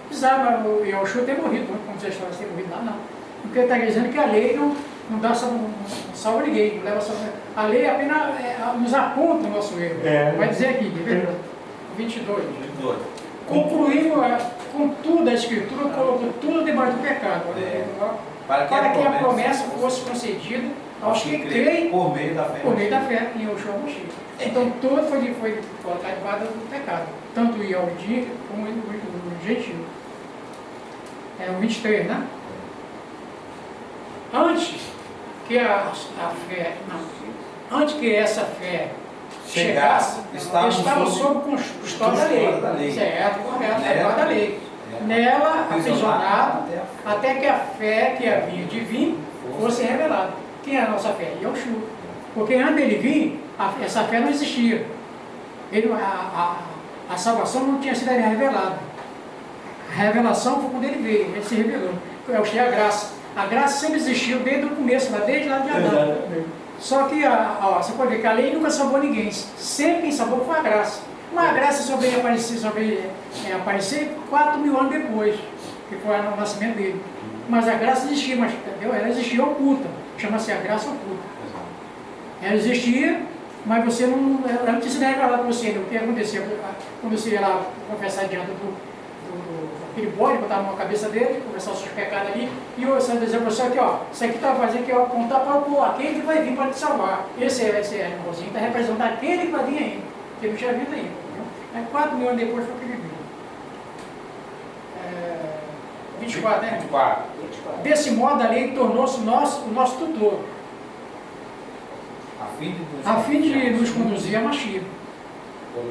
Precisava o Yahushua ter morrido, como você história ter morrido lá, não. Porque ele está dizendo que a lei não dá não salva ninguém, não leva salva. A lei apenas nos aponta o nosso erro. Vai dizer aqui, 22. Concluímos com tudo, a Escritura colocou tudo debaixo do pecado. Para que a promessa fosse concedida aos que creem por meio da fé em Yahushua Mashiach. Então tudo foi colocado debaixo do pecado, tanto o Yahudi como o gentil. É o 23, né? Antes que essa fé chegasse, estavam sob custódia da lei. Certo, correto, agora da lei. Nela, aprisionado, até que a fé que havia de vir fosse revelada. Quem é a nossa fé? Yahushua. Porque antes dele vir, essa fé não existia. A salvação não tinha sido revelada. A revelação foi quando ele veio, ele se revelou. Eu achei a graça. A graça sempre existiu desde o começo, desde lá de Adão. Só que você pode ver que a lei nunca salvou ninguém. Sempre quem salvou foi a graça. Mas a graça só veio aparecer 4.000 anos depois, que foi o nascimento dele. Mas a graça existia, mas entendeu? Ela existia oculta. Chama-se a graça oculta. Ela existia, mas você ela não tinha sido revelada para você. O que acontecia quando você ia lá confessar diante aquele bode, botar na cabeça dele, confessar os seus pecados ali, e você dizer para você aqui, ó, isso aqui está fazendo aqui, ó, apontar para aquele que vai vir para te salvar. Esse animalzinho está representando aquele que vai vir ainda, que não tinha vindo ainda. Aí 4.000 anos depois foi que ele veio. 24, né? 24. Desse modo a lei tornou-se o nosso tutor, a fim de nos conduzir a Mashiach,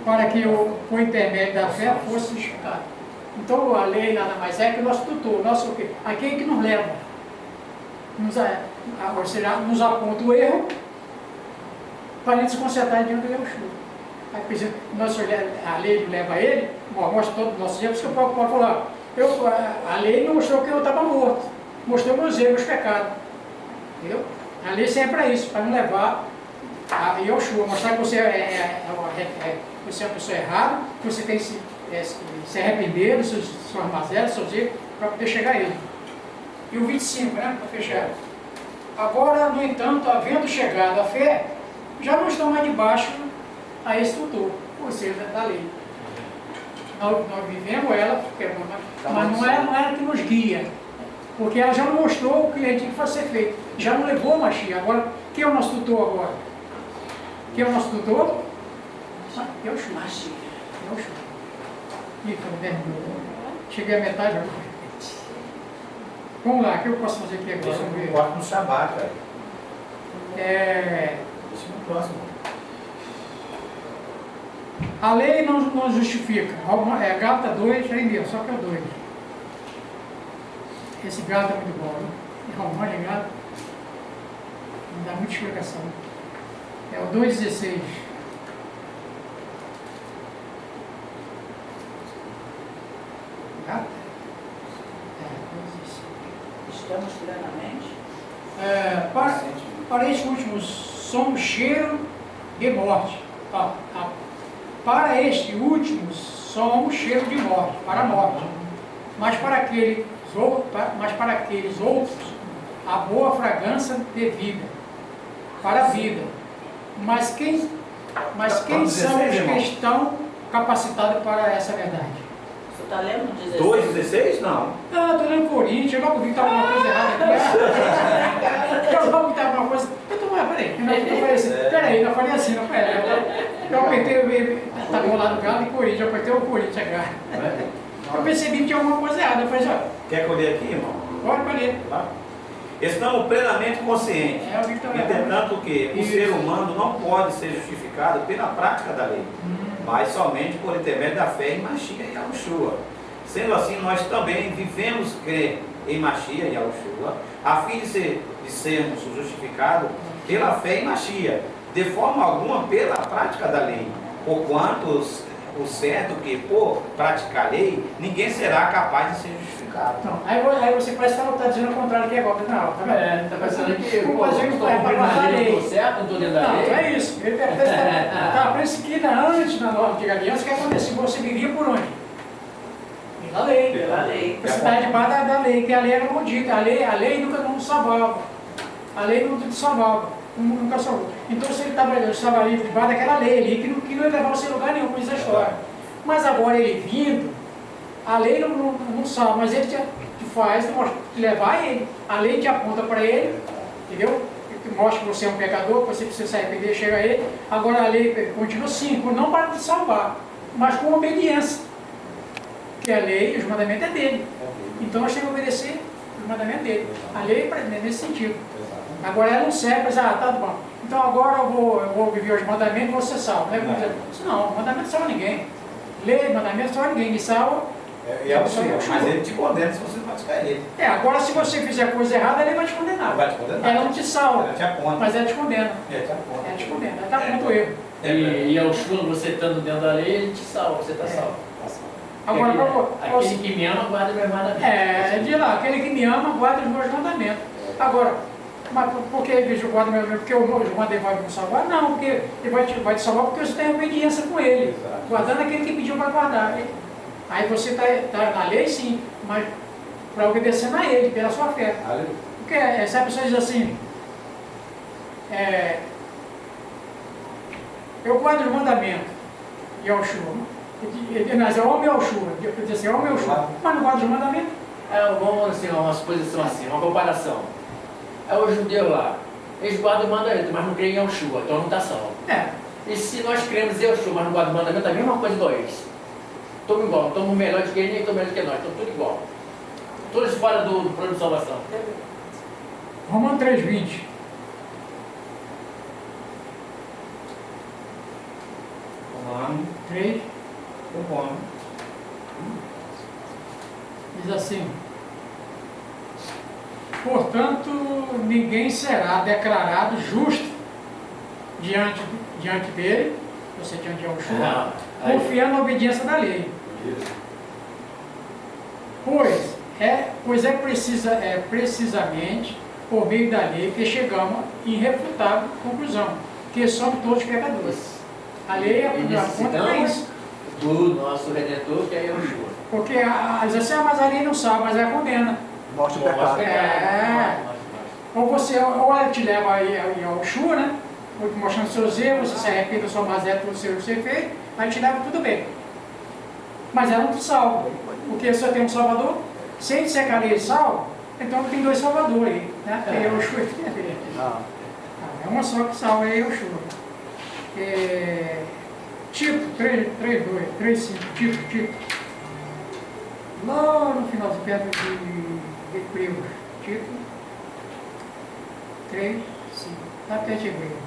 para que por intermédio da fé fosse justificado. Então a lei nada mais é que o nosso tutor, aquele que nos leva, ou seja, nos aponta o erro para a gente se consertar diante do Yahushua. A lei leva a ele, mostra todos os nossos erros, que eu posso falar. A lei não mostrou que eu estava morto, mostrou meus erros, meus pecados. Entendeu? A lei serve para isso, para nos levar a Yahushua, mostrar que você você é uma pessoa errada, que você tem que se arrepender dos suas mazelas, seus erros, para poder chegar a ele. E o 25, né, para fechar. Agora, no entanto, havendo chegado a fé, já não estão mais debaixo a esse tutor, ou seja, da lei. Nós vivemos ela, mas não é ela que nos guia, porque ela já não mostrou o que a gente tinha que ser feito, já não levou a Mashiach. Agora, quem é o nosso tutor agora? Quem é o nosso tutor? Yahushua. Yahushua. Cheguei à metade agora. Vamos lá, o que eu posso fazer aqui agora? Vamos ver. Corta no Shabat, velho. Deixa no próximo. A lei não justifica. Gálatas 2, aí mesmo, só que é o 2. Esse Gálatas é muito bom, né? Romano e Gálatas. Não dá muita explicação. É o 2,16. Estamos plenamente. Para este último somos cheiro de morte. Para este último somos cheiro de morte, para a morte. Mas para aqueles outros, a boa fragrância de vida, para a vida. Mas quem são os que estão capacitados para essa verdade? Você está lendo 16? 2,16? Não. Não, estou lendo Coríntios, eu logo vi que estava alguma coisa errada aqui. Eu logo vi que estava alguma coisa. Peraí, não falei assim, não falei. Eu apertei, estava lá no Galo e Corinthians, eu apertei o Corinthians agora. Eu percebi que tinha alguma coisa errada. Eu falei, olha. Quer que eu leia aqui, irmão? Pode ler. Tá? Estamos plenamente conscientes, entretanto que o ser humano não pode ser justificado pela prática da lei, mas somente por intermédio da fé em Mashiach e Yahushua. Sendo assim, nós também vivemos crer em Mashiach e Yahushua, a fim de sermos justificados pela fé em Mashiach, de forma alguma pela prática da lei, porquanto o certo que por praticar a lei, ninguém será capaz de ser justificado. Não, aí você parece que está dizendo o contrário aqui agora. Não, tá vendo? Está pensando que como fazer que é para guardar a lei. Estou certo, não estou dentro da lei. Não, é isso. Ele parece que antes, na nova antiga aliança, o que acontecia? Você vivia por onde? Pela lei. Pela lei. Você está debaixo da lei, que a lei era maldita. A lei nunca nos salvava. A lei não te salvava. Nunca salvou. Então se ele estava ali debaixo daquela lei ali, que não ia levar você a lugar nenhum com essa história. Mas agora ele vindo, a lei não salva, mas ele te faz te levar a ele. A lei te aponta para ele, entendeu? Mostra que você é um pecador, que você precisa se arrepender, chega a ele. Agora a lei continua sim, não para te salvar, mas com obediência. Porque a lei, os mandamentos é dele. Então nós temos que obedecer os mandamentos dele. A lei é nesse sentido. Agora ela não serve, mas tá bom. Então agora eu vou viver os mandamentos e vou ser salvo. Não, o mandamento não salva ninguém. Lei, mandamento não salva ninguém. Me salva. É o Senhor, mas ele te condena se você não praticar ele. Agora se você fizer coisa errada, ele vai te condenar. Vai te condenar. Ela não te salva. Ela te aponta. Mas ela te condena. Te aponta. Ela te condena. Ela tá aponta o erro. E ao chulo, você estando dentro da lei, ele te salva, você está salvo. Agora, aquele que me ama, guarda meus mandamentos. De lá, aquele que me ama, guarda os meus mandamentos. Agora, mas por que ele diz guarda meus mandamentos? Porque o mandamento vai me salvar? Não, porque ele vai te salvar porque você tem obediência com ele. Exato. Guardando aquele que pediu para guardar. Aí você está na lei, sim, mas para obedecendo a ele, pela sua fé. Porque se a pessoa diz assim, eu guardo os mandamentos, e é o Shua. Mas é homem ou Shua? Eu digo assim, é homem ou Shua? Mas não guarda os mandamentos? Vamos assim, umas posição assim, uma comparação. É o judeu lá, eles guardam o mandamento, mas não creem em Yeshua, então não está salvo. E se nós cremos em Yeshua, mas não guardamos o mandamento, é a mesma coisa igual a eles. Estamos igual, estamos melhor do que eles, nem estamos melhor do que nós, estamos tudo igual. Todos fora do plano de salvação. Romanos 3:20. Romano 3. Romano. Diz assim: portanto, ninguém será declarado justo diante dele, você diante de Yeshua, confiando na obediência da lei. Pois é precisamente por meio da lei que chegamos à irrefutável conclusão, que somos todos pecadores. A lei é a conta para isso. Do nosso Redentor, que é Yeshua. Porque às vezes mas a lei não sabe, mas ela condena. Mostra o pecado. Ou ela te leva ao Yeshua, né? Mostrando seus erros, você se arrepende da sua mazela, tudo que você fez, aí te leva tudo bem. Mas ela não te salva. Porque você tem um Salvador, se ele disser que a lei salva, então tem dois Salvadores aí, né? Tem Yeshua e tem a lei. É uma só que salva, é Yeshua. Tipo 3:5, tipo. Lá no final, perto de Hebreus, tipo 3:5, lá perto de Hebreus.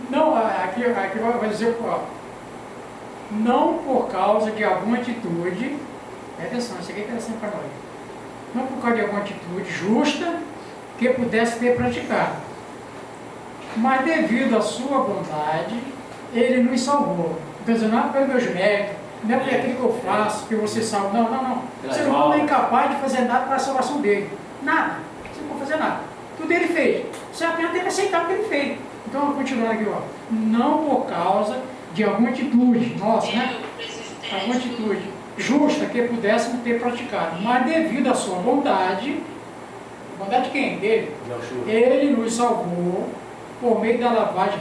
Não, aqui vai dizer, não por causa de alguma atitude, atenção, isso aqui é interessante para nós, não por causa de alguma atitude justa que pudesse ter praticado, mas devido à sua bondade, ele nos salvou. Então, não é pelos meus méritos, não é por aquilo que eu faço, que você salva, não. Você não é incapaz de fazer nada para a salvação dele, nada, você não pode fazer nada, tudo ele fez, você apenas tem que aceitar o que ele fez. Então, vamos continuar aqui, não por causa de alguma atitude nossa, né? Alguma atitude justa que pudéssemos ter praticado, mas devido à sua bondade de quem? Dele. Ele nos salvou por meio da lavagem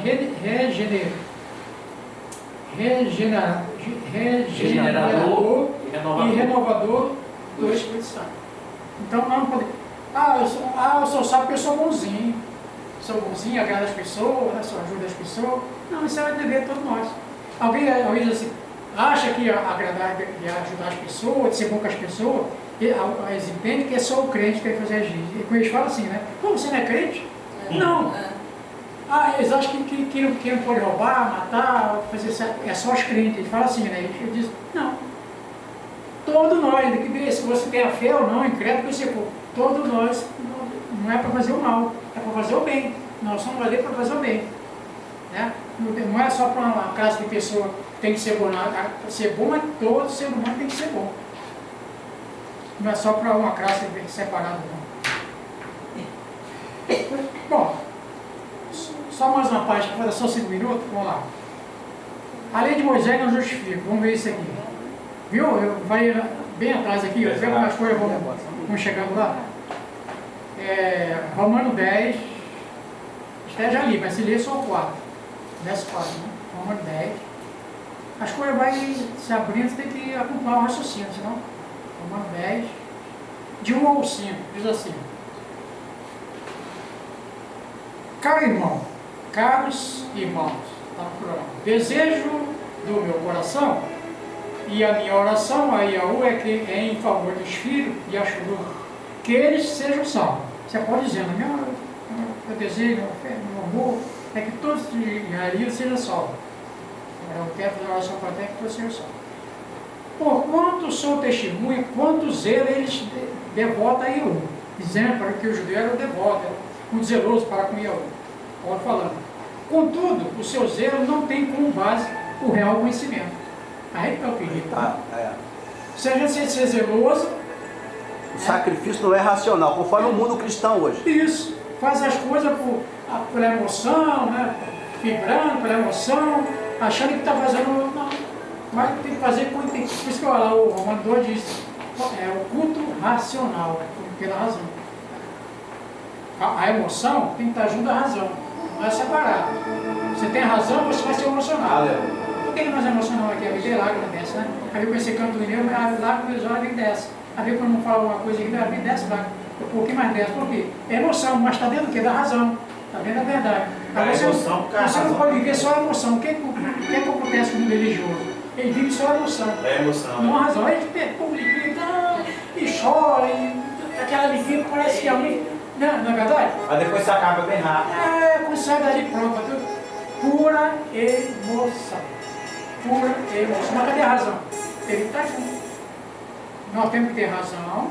regenerador e renovador do Espírito Santo. Então, não podemos. Eu sou sábio porque eu sou bonzinho. Sou bonzinho, agrado as pessoas, né? Só ajuda as pessoas. Não, isso é o dever de todos nós. Alguém diz assim, acha que agradar e ajudar as pessoas, de ser bom com as pessoas, eles entendem que é só o crente que tem que fazer agir. E com eles falam assim, né? Como você não é crente? Não. Eles acham que não pode roubar, matar, fazer isso, é só os crentes. Eles falam assim, né? Eles dizem, não. Todos nós, se você tem a fé ou não, incrédulo que você for, todos nós, não é para fazer o mal, é para fazer o bem. Nós somos ali para fazer o bem. Né? Não é só para uma classe de pessoa que tem que ser bom, não. Para ser bom, mas todo ser humano tem que ser bom. Não é só para uma classe separada, não. Bom, só mais uma parte, para só 5 minutos, vamos lá. A lei de Moisés não justifica, vamos ver isso aqui. Viu? Eu vai bem atrás aqui, vê como as coisas vão chegando lá. Romano 10, até já li, mas se ler só o 4. 10, 4, né? Romano 10. As coisas vão se abrindo, você tem que acompanhar o raciocínio, senão. Romano 10, de 1 ao 5, diz assim. Caros irmãos, tá no plural, desejo do meu coração e a minha oração a Yahu é que em favor dos filhos de Ashur, que eles sejam salvos. Você pode dizer, meu desejo, meu amor, é que todos os israelitas sejam salvos. Eu quero fazer uma oração para até que todos sejam salvos. Por quanto sou testemunha, quanto zelo eles devotam a Iaú, dizendo para que o judeu era o devoto, era muito zeloso para com Iaú. Paulo falando. Contudo, o seu zelo não tem como base o real conhecimento. Aí que é o perigo. Se a gente ser zeloso, O sacrifício não é racional, conforme o mundo cristão hoje. isso, faz as coisas por emoção, né? Vibrando pela emoção, achando que está fazendo. Não, mas tem que fazer por isso que lá, o Romano 2 diz, é o culto racional, pela razão. A emoção tem que estar junto à razão, não é separado. Você tem a razão, você vai ser emocional. Por que nós é emocional aqui? A vida é lágrima desce, né? Aí com esse canto do Ineu, a lágrima dos olhos desce. Aí quando não fala uma coisa aqui, a vida desce lá, um pouquinho mais desce. Por quê? É emoção, mas está dentro do quê? Da razão. Está dentro da verdade. Aí você não pode viver só a emoção. O que acontece com o religioso? Ele vive só a emoção. É a emoção. Não a razão. Aí ele publica e chora, e aquela alegria parece que alguém. Não é verdade? Mas depois você acaba bem rápido. Quando sai dali pronto, pura emoção. Pura emoção. Mas cadê a razão? Ele está junto. Nós temos que ter razão.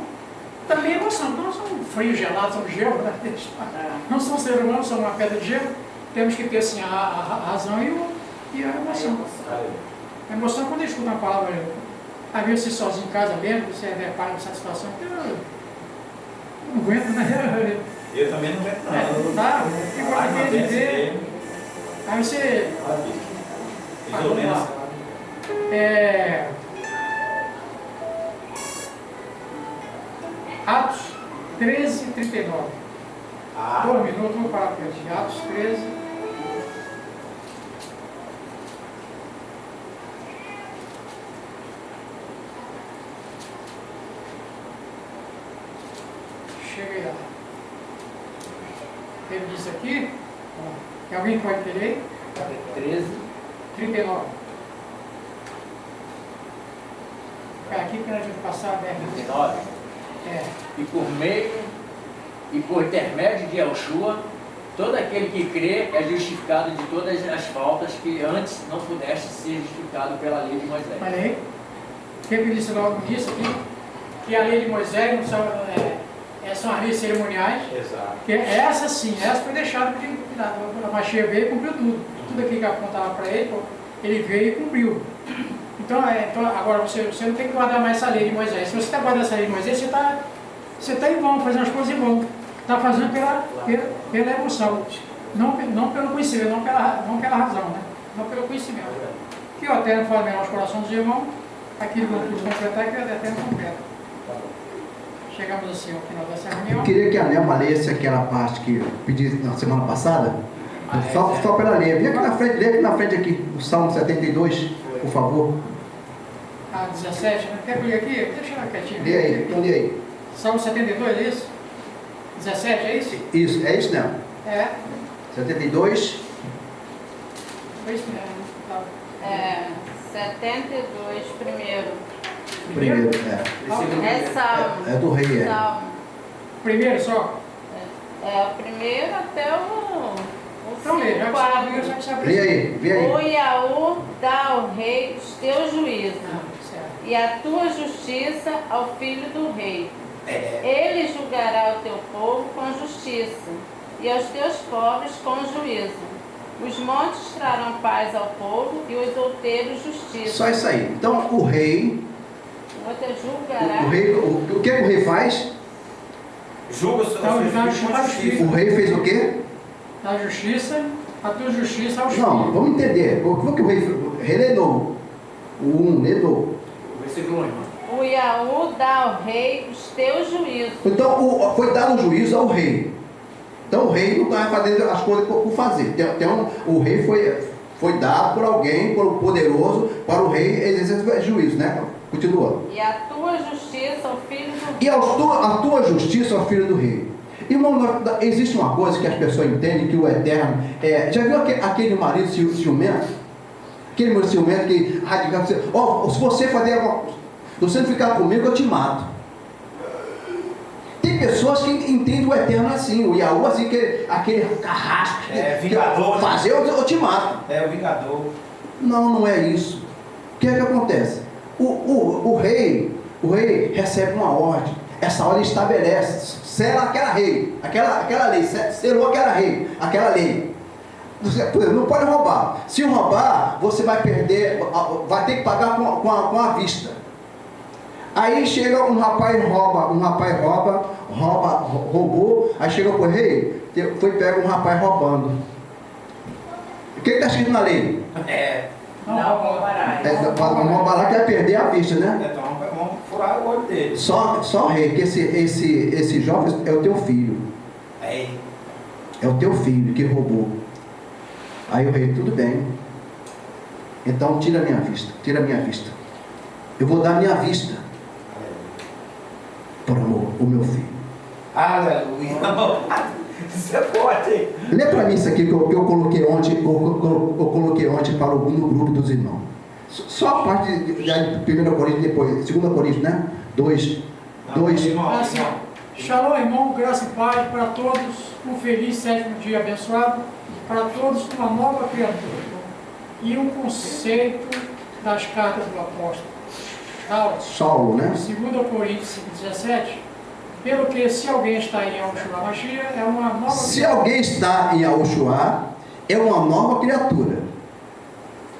Também emoção. Nós somos frios, gelados, somos gelo, né? Não somos seres humanos, somos uma pedra de gelo. Temos que ter assim, a razão e a emoção. A emoção quando eu escuto uma palavra, às vezes você sozinho em casa mesmo, você depara com essa situação, eu não aguento, né? Eu também não aguento não. Tá? Igual de ver. Aí você. Atos 13, 39. 2 minutos, vamos parar aqui. Atos 13. Cheguei lá. Ele disse aqui, que alguém pode querer? 13. 39. Aqui que nós vamos passar 10 minutos. 39. E por meio e por intermédio de Yeshua, todo aquele que crê é justificado de todas as faltas que antes não pudesse ser justificado pela lei de Moisés. Olha aí. O que ele disse logo nisso aqui? Que a lei de Moisés não são, são as leis cerimoniais. Exato. Que essa sim, essa foi deixada por a Machia veio e cumpriu tudo. Tudo aquilo que apontava para ele, ele veio e cumpriu. Então agora você não tem que guardar mais essa lei de Moisés. Se você está guardando essa lei de Moisés, você está em vão, fazendo as coisas em vão. Está fazendo pela emoção. Não pelo conhecimento, não pela razão, né? Não pelo conhecimento. Que o Eterno fala melhor os corações dos irmãos, aquilo que eu pude completar, que o Eterno completa. Chegamos assim ao final dessa reunião. Eu queria que a Nelma lesse aquela parte que eu pedi na semana passada. Só para ela ler. Vem aqui na frente, lê aqui na frente aqui, o Salmo 72, por favor. 17, né? Quer ler aqui? Deixa ela quietinha. Lê aí, então lê aí. Salmo 72, é isso? 17, é isso? Isso, é isso, não? 72. Foi isso mesmo. Tá. 72, primeiro. Primeiro, É Salmo. É do rei, Salmo. Primeiro só? O primeiro até o Então lê, já que você abriu, já que você abriu. Vê aí, vê aí. O Iaú dá ao rei os teus juízos, Certo. e a tua justiça ao filho do rei. Ele julgará o teu povo com justiça, e aos teus pobres com juízo. Os montes trarão paz ao povo, e os outeiros justiça. Só isso aí. Então o rei. Você julgará. O que o rei faz? Julga o seu O rei fez o quê? A justiça, a tua justiça aos Não, filhos. vamos entender. Como que o rei lê novo? O 1, lê novo. Versículo 1. O Iaú dá ao rei os teus juízos. Então foi dado o juízo ao rei. Então o rei não está fazendo as coisas por fazer. O rei foi dado por alguém, por um poderoso, para o rei exercer juízo, né? Continua. E a tua justiça ao filho do rei. E a tua justiça ao filho do rei. Irmão, existe uma coisa que as pessoas entendem, que o Eterno... já viu aquele marido ciumento? Aquele marido ciumento que radical... se você fazer alguma coisa, se você não ficar comigo, eu te mato. Tem pessoas que entendem o eterno assim, o Yahu assim, aquele carrasco, vingador, né? fazer eu te mato. É o vingador. Não é isso. O que é que acontece? O rei recebe uma ordem. Essa ordem estabelece, sela aquela lei, selou aquela lei. Você, por exemplo, não pode roubar. Se roubar, você vai perder, vai ter que pagar com a vista. Aí chega um rapaz roubou, aí chega pro rei, foi pego um rapaz roubando. O que está escrito na lei? Não roubarás. Não roubar lá que vai perder a vista, né? Então vamos furar o olho dele. Só rei, que esse jovem é o teu filho. É o teu filho que roubou. Aí o rei, tudo bem. Então tira a minha vista. Eu vou dar a minha vista por amor, o meu filho. Aleluia. Isso é forte. Lê para mim isso aqui que eu coloquei ontem, para no grupo dos irmãos. Só a parte de 1 Coríntios, depois, 2 Coríntios, né? 2. Assim, Shalom, irmão, graça e paz para todos, um feliz 7º dia abençoado, para todos uma nova criatura. E um conceito das cartas do apóstolo Saulo, né? 2 Coríntios 5,17, pelo que se alguém está em Yahushua Mashiach, é uma nova Se alguém está em Yahushua, é uma nova criatura.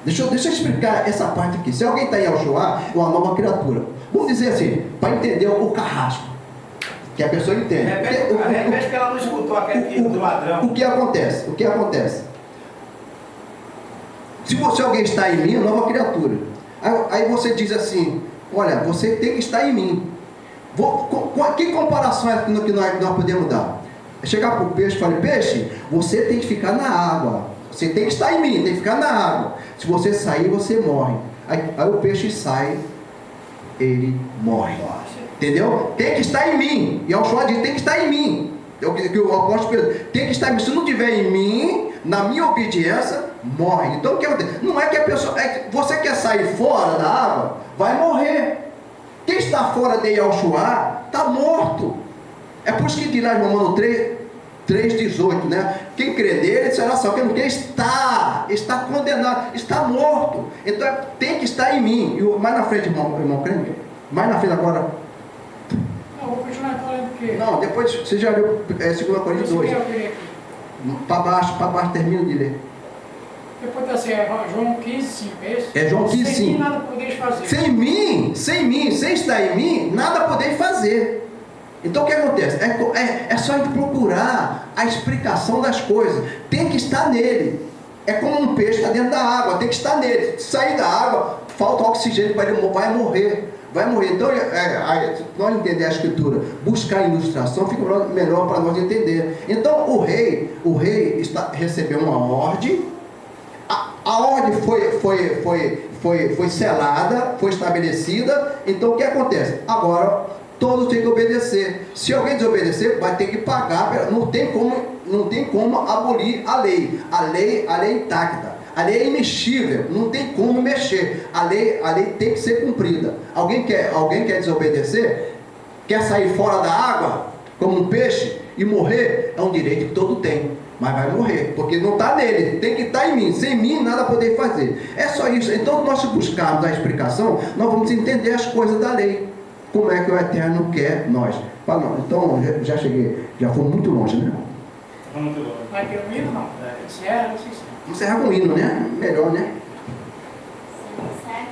Deixa eu explicar essa parte aqui. Se alguém está em Yahushua, é uma nova criatura. Vamos dizer assim, para entender o carrasco. Que a pessoa entende. Repete que ela não escutou aquele do ladrão. O que acontece? Se alguém está em mim, é uma nova criatura. Aí você diz assim, olha, você tem que estar em mim. Que comparação é que nós podemos dar? Chegar para o peixe e falar, peixe, você tem que ficar na água. Você tem que estar em mim, tem que ficar na água. Se você sair, você morre. Aí o peixe sai, ele morre. Entendeu? Tem que estar em mim. E Yahushua diz, tem que estar em mim. Que o apóstolo Pedro tem que estar em mim. Se não estiver em mim, na minha obediência, morre. Então o que acontece? Não é que a pessoa. Você quer sair fora da água, vai morrer. Quem está fora de Yahushua está morto. É por isso que diz lá em Romanos 3,18, né? Quem crê nele será salvo. Quem não crê está condenado, está morto. Então tem que estar em mim. E mais na frente, irmão crente, mais na frente agora. Não, vou continuar falando que... Não, depois você já leu 2 Coríntios 2. Para baixo, termina de ler. Depois tá assim, João 15, 5, é isso? É João 15, 5. Sem mim nada podeis fazer. Sem estar em mim, nada podeis fazer. Então o que acontece? É só a gente procurar a explicação das coisas. Tem que estar nele. É como um peixe está dentro da água, tem que estar nele. Se sair da água, falta oxigênio para ele, vai morrer. Então, nós entender a escritura, buscar a ilustração, fica melhor para nós entender. Então, o rei recebeu uma ordem, a ordem foi selada, foi estabelecida. Então, o que acontece? Agora, todos têm que obedecer. Se alguém desobedecer, vai ter que pagar. Não tem como abolir a lei. A lei é intacta. A lei é imexível, não tem como mexer. A lei tem que ser cumprida. Alguém quer desobedecer? Quer sair fora da água, como um peixe, e morrer? É um direito que todo tem, mas vai morrer, porque não está nele, tem que estar em mim. Sem mim, nada poder fazer. É só isso. Então, nós buscarmos a explicação, nós vamos entender as coisas da lei. Como é que o Eterno quer nós. Então, já cheguei, já fui muito longe, né? Muito longe. Vai ter um hino, não? Encerra, não sei se... Encerrar com o hino, né? Melhor, né? 7.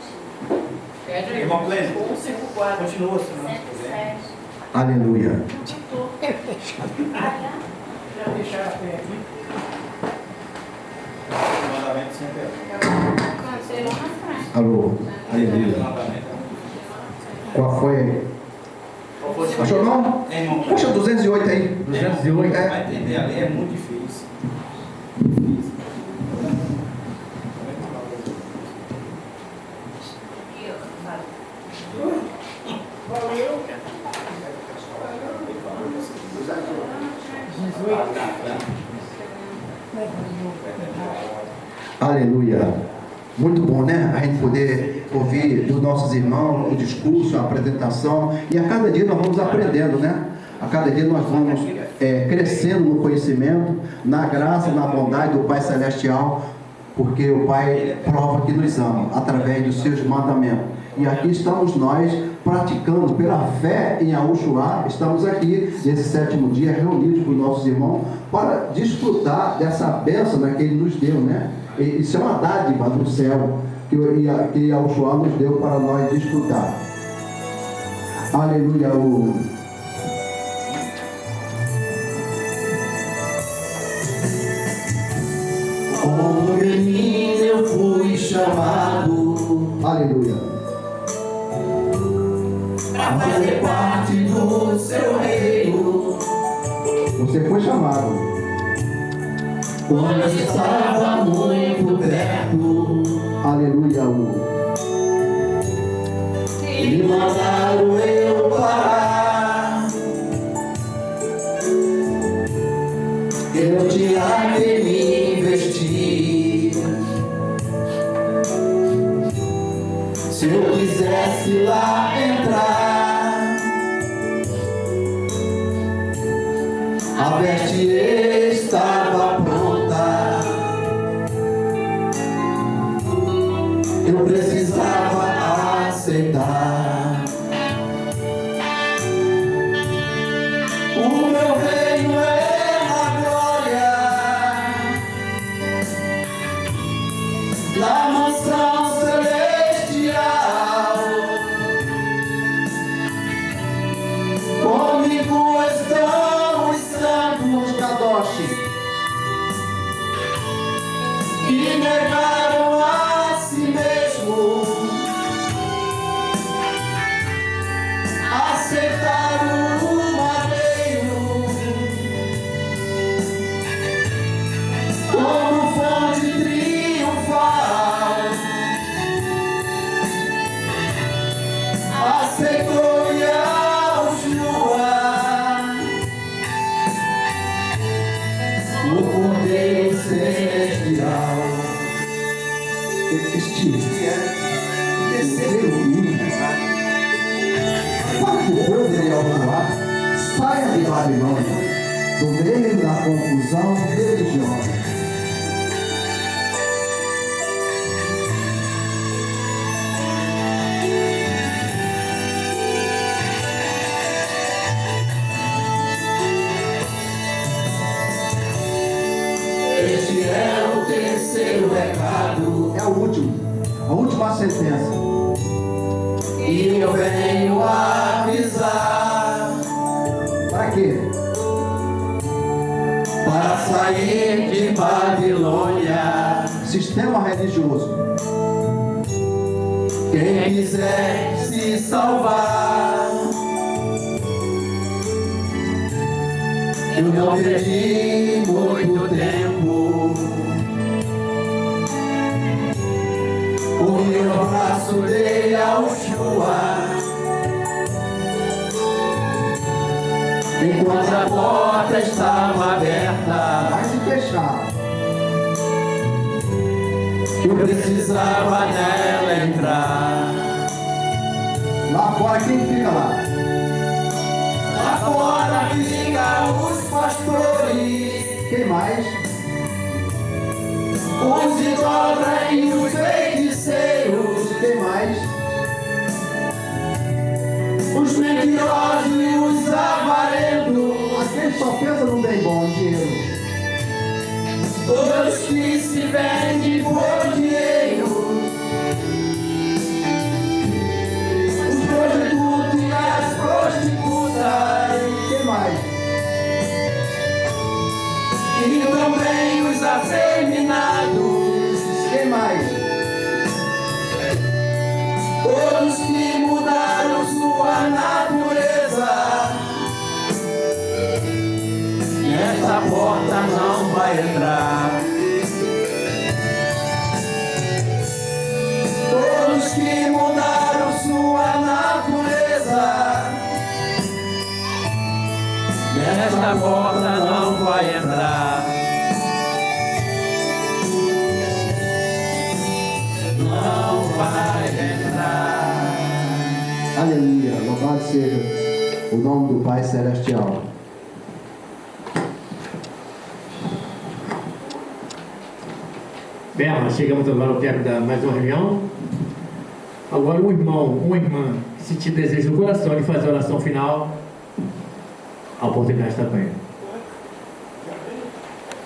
Pede aí. Irmão Clênio, 154. continua, senão. 7. Aleluia. Já deixar até aqui. O mandamento sempre é. Canseirão na frente. Alô. Aleluia. O mandamento é. Qual foi? Qual foi o seu? Achou não? Irmão, Puxa, 208 aí. 208. vai entender, a lei é muito difícil. Aleluia. Muito bom, né? A gente poder ouvir dos nossos irmãos o discurso, a apresentação. E a cada dia nós vamos aprendendo, né? A cada dia nós vamos crescendo no conhecimento, na graça, na bondade do Pai Celestial, porque o Pai prova que nos ama através dos seus mandamentos. E aqui estamos nós praticando pela fé em Yahushua. Estamos aqui nesse 7º dia reunidos com nossos irmãos para desfrutar dessa bênção que Ele nos deu, né? Isso é uma dádiva do céu que Yahushua nos deu para nós desfrutar. Aleluia. Como menino eu fui chamado, aleluia, para fazer parte do seu reino. Você foi chamado. Quando eu estava muito perto, aleluia. e mandaram eu parar. Eu tinha que me investir. Se eu quisesse lá entrar, a veste estava pronta. Eu precisava aceitar. O meu reino é a glória, na mansão celestial. Comigo estão os santos Kadosh, que negaram a si mesmo, aceitaram o madeiro como fonte triunfal. Aceitou Yahushua, o Cordeiro Celestial. Este é o terceiro hino para que o povo de Yahushua saia de Babilônia, do meio da confusão religiosa. Este é o terceiro recado, É o último, a última sentença. e eu venho avisar Para quê? para sair de Babilônia. Sistema religioso. Quem quiser se salvar, eu não perdi muito tempo. Corri no braço de Yahushua, enquanto a porta estava aberta. Vai se fechar. Eu precisava nela entrar. Lá fora, quem fica lá? Lá fora ficam os pastores, Quem mais? os idólatras e os feiticeiros, Quem mais? os mentirosos e os avarentos, Aquele só pensa no bem bom, dinheiro. todos que se vendem por dinheiro, os prostitutos e as prostitutas, Quem mais? e também os afeminados, Quem mais? todos que mudaram sua natureza. Nesta porta não vai entrar. Todos que mudaram sua natureza. Nesta porta não vai entrar. Não vai entrar. Aleluia, louvado seja o nome do Pai Celestial. Bem, nós chegamos agora ao tempo da mais uma reunião. Agora, um irmão, uma irmã, se te deseja no coração de fazer a oração final, a oportunidade está com ele.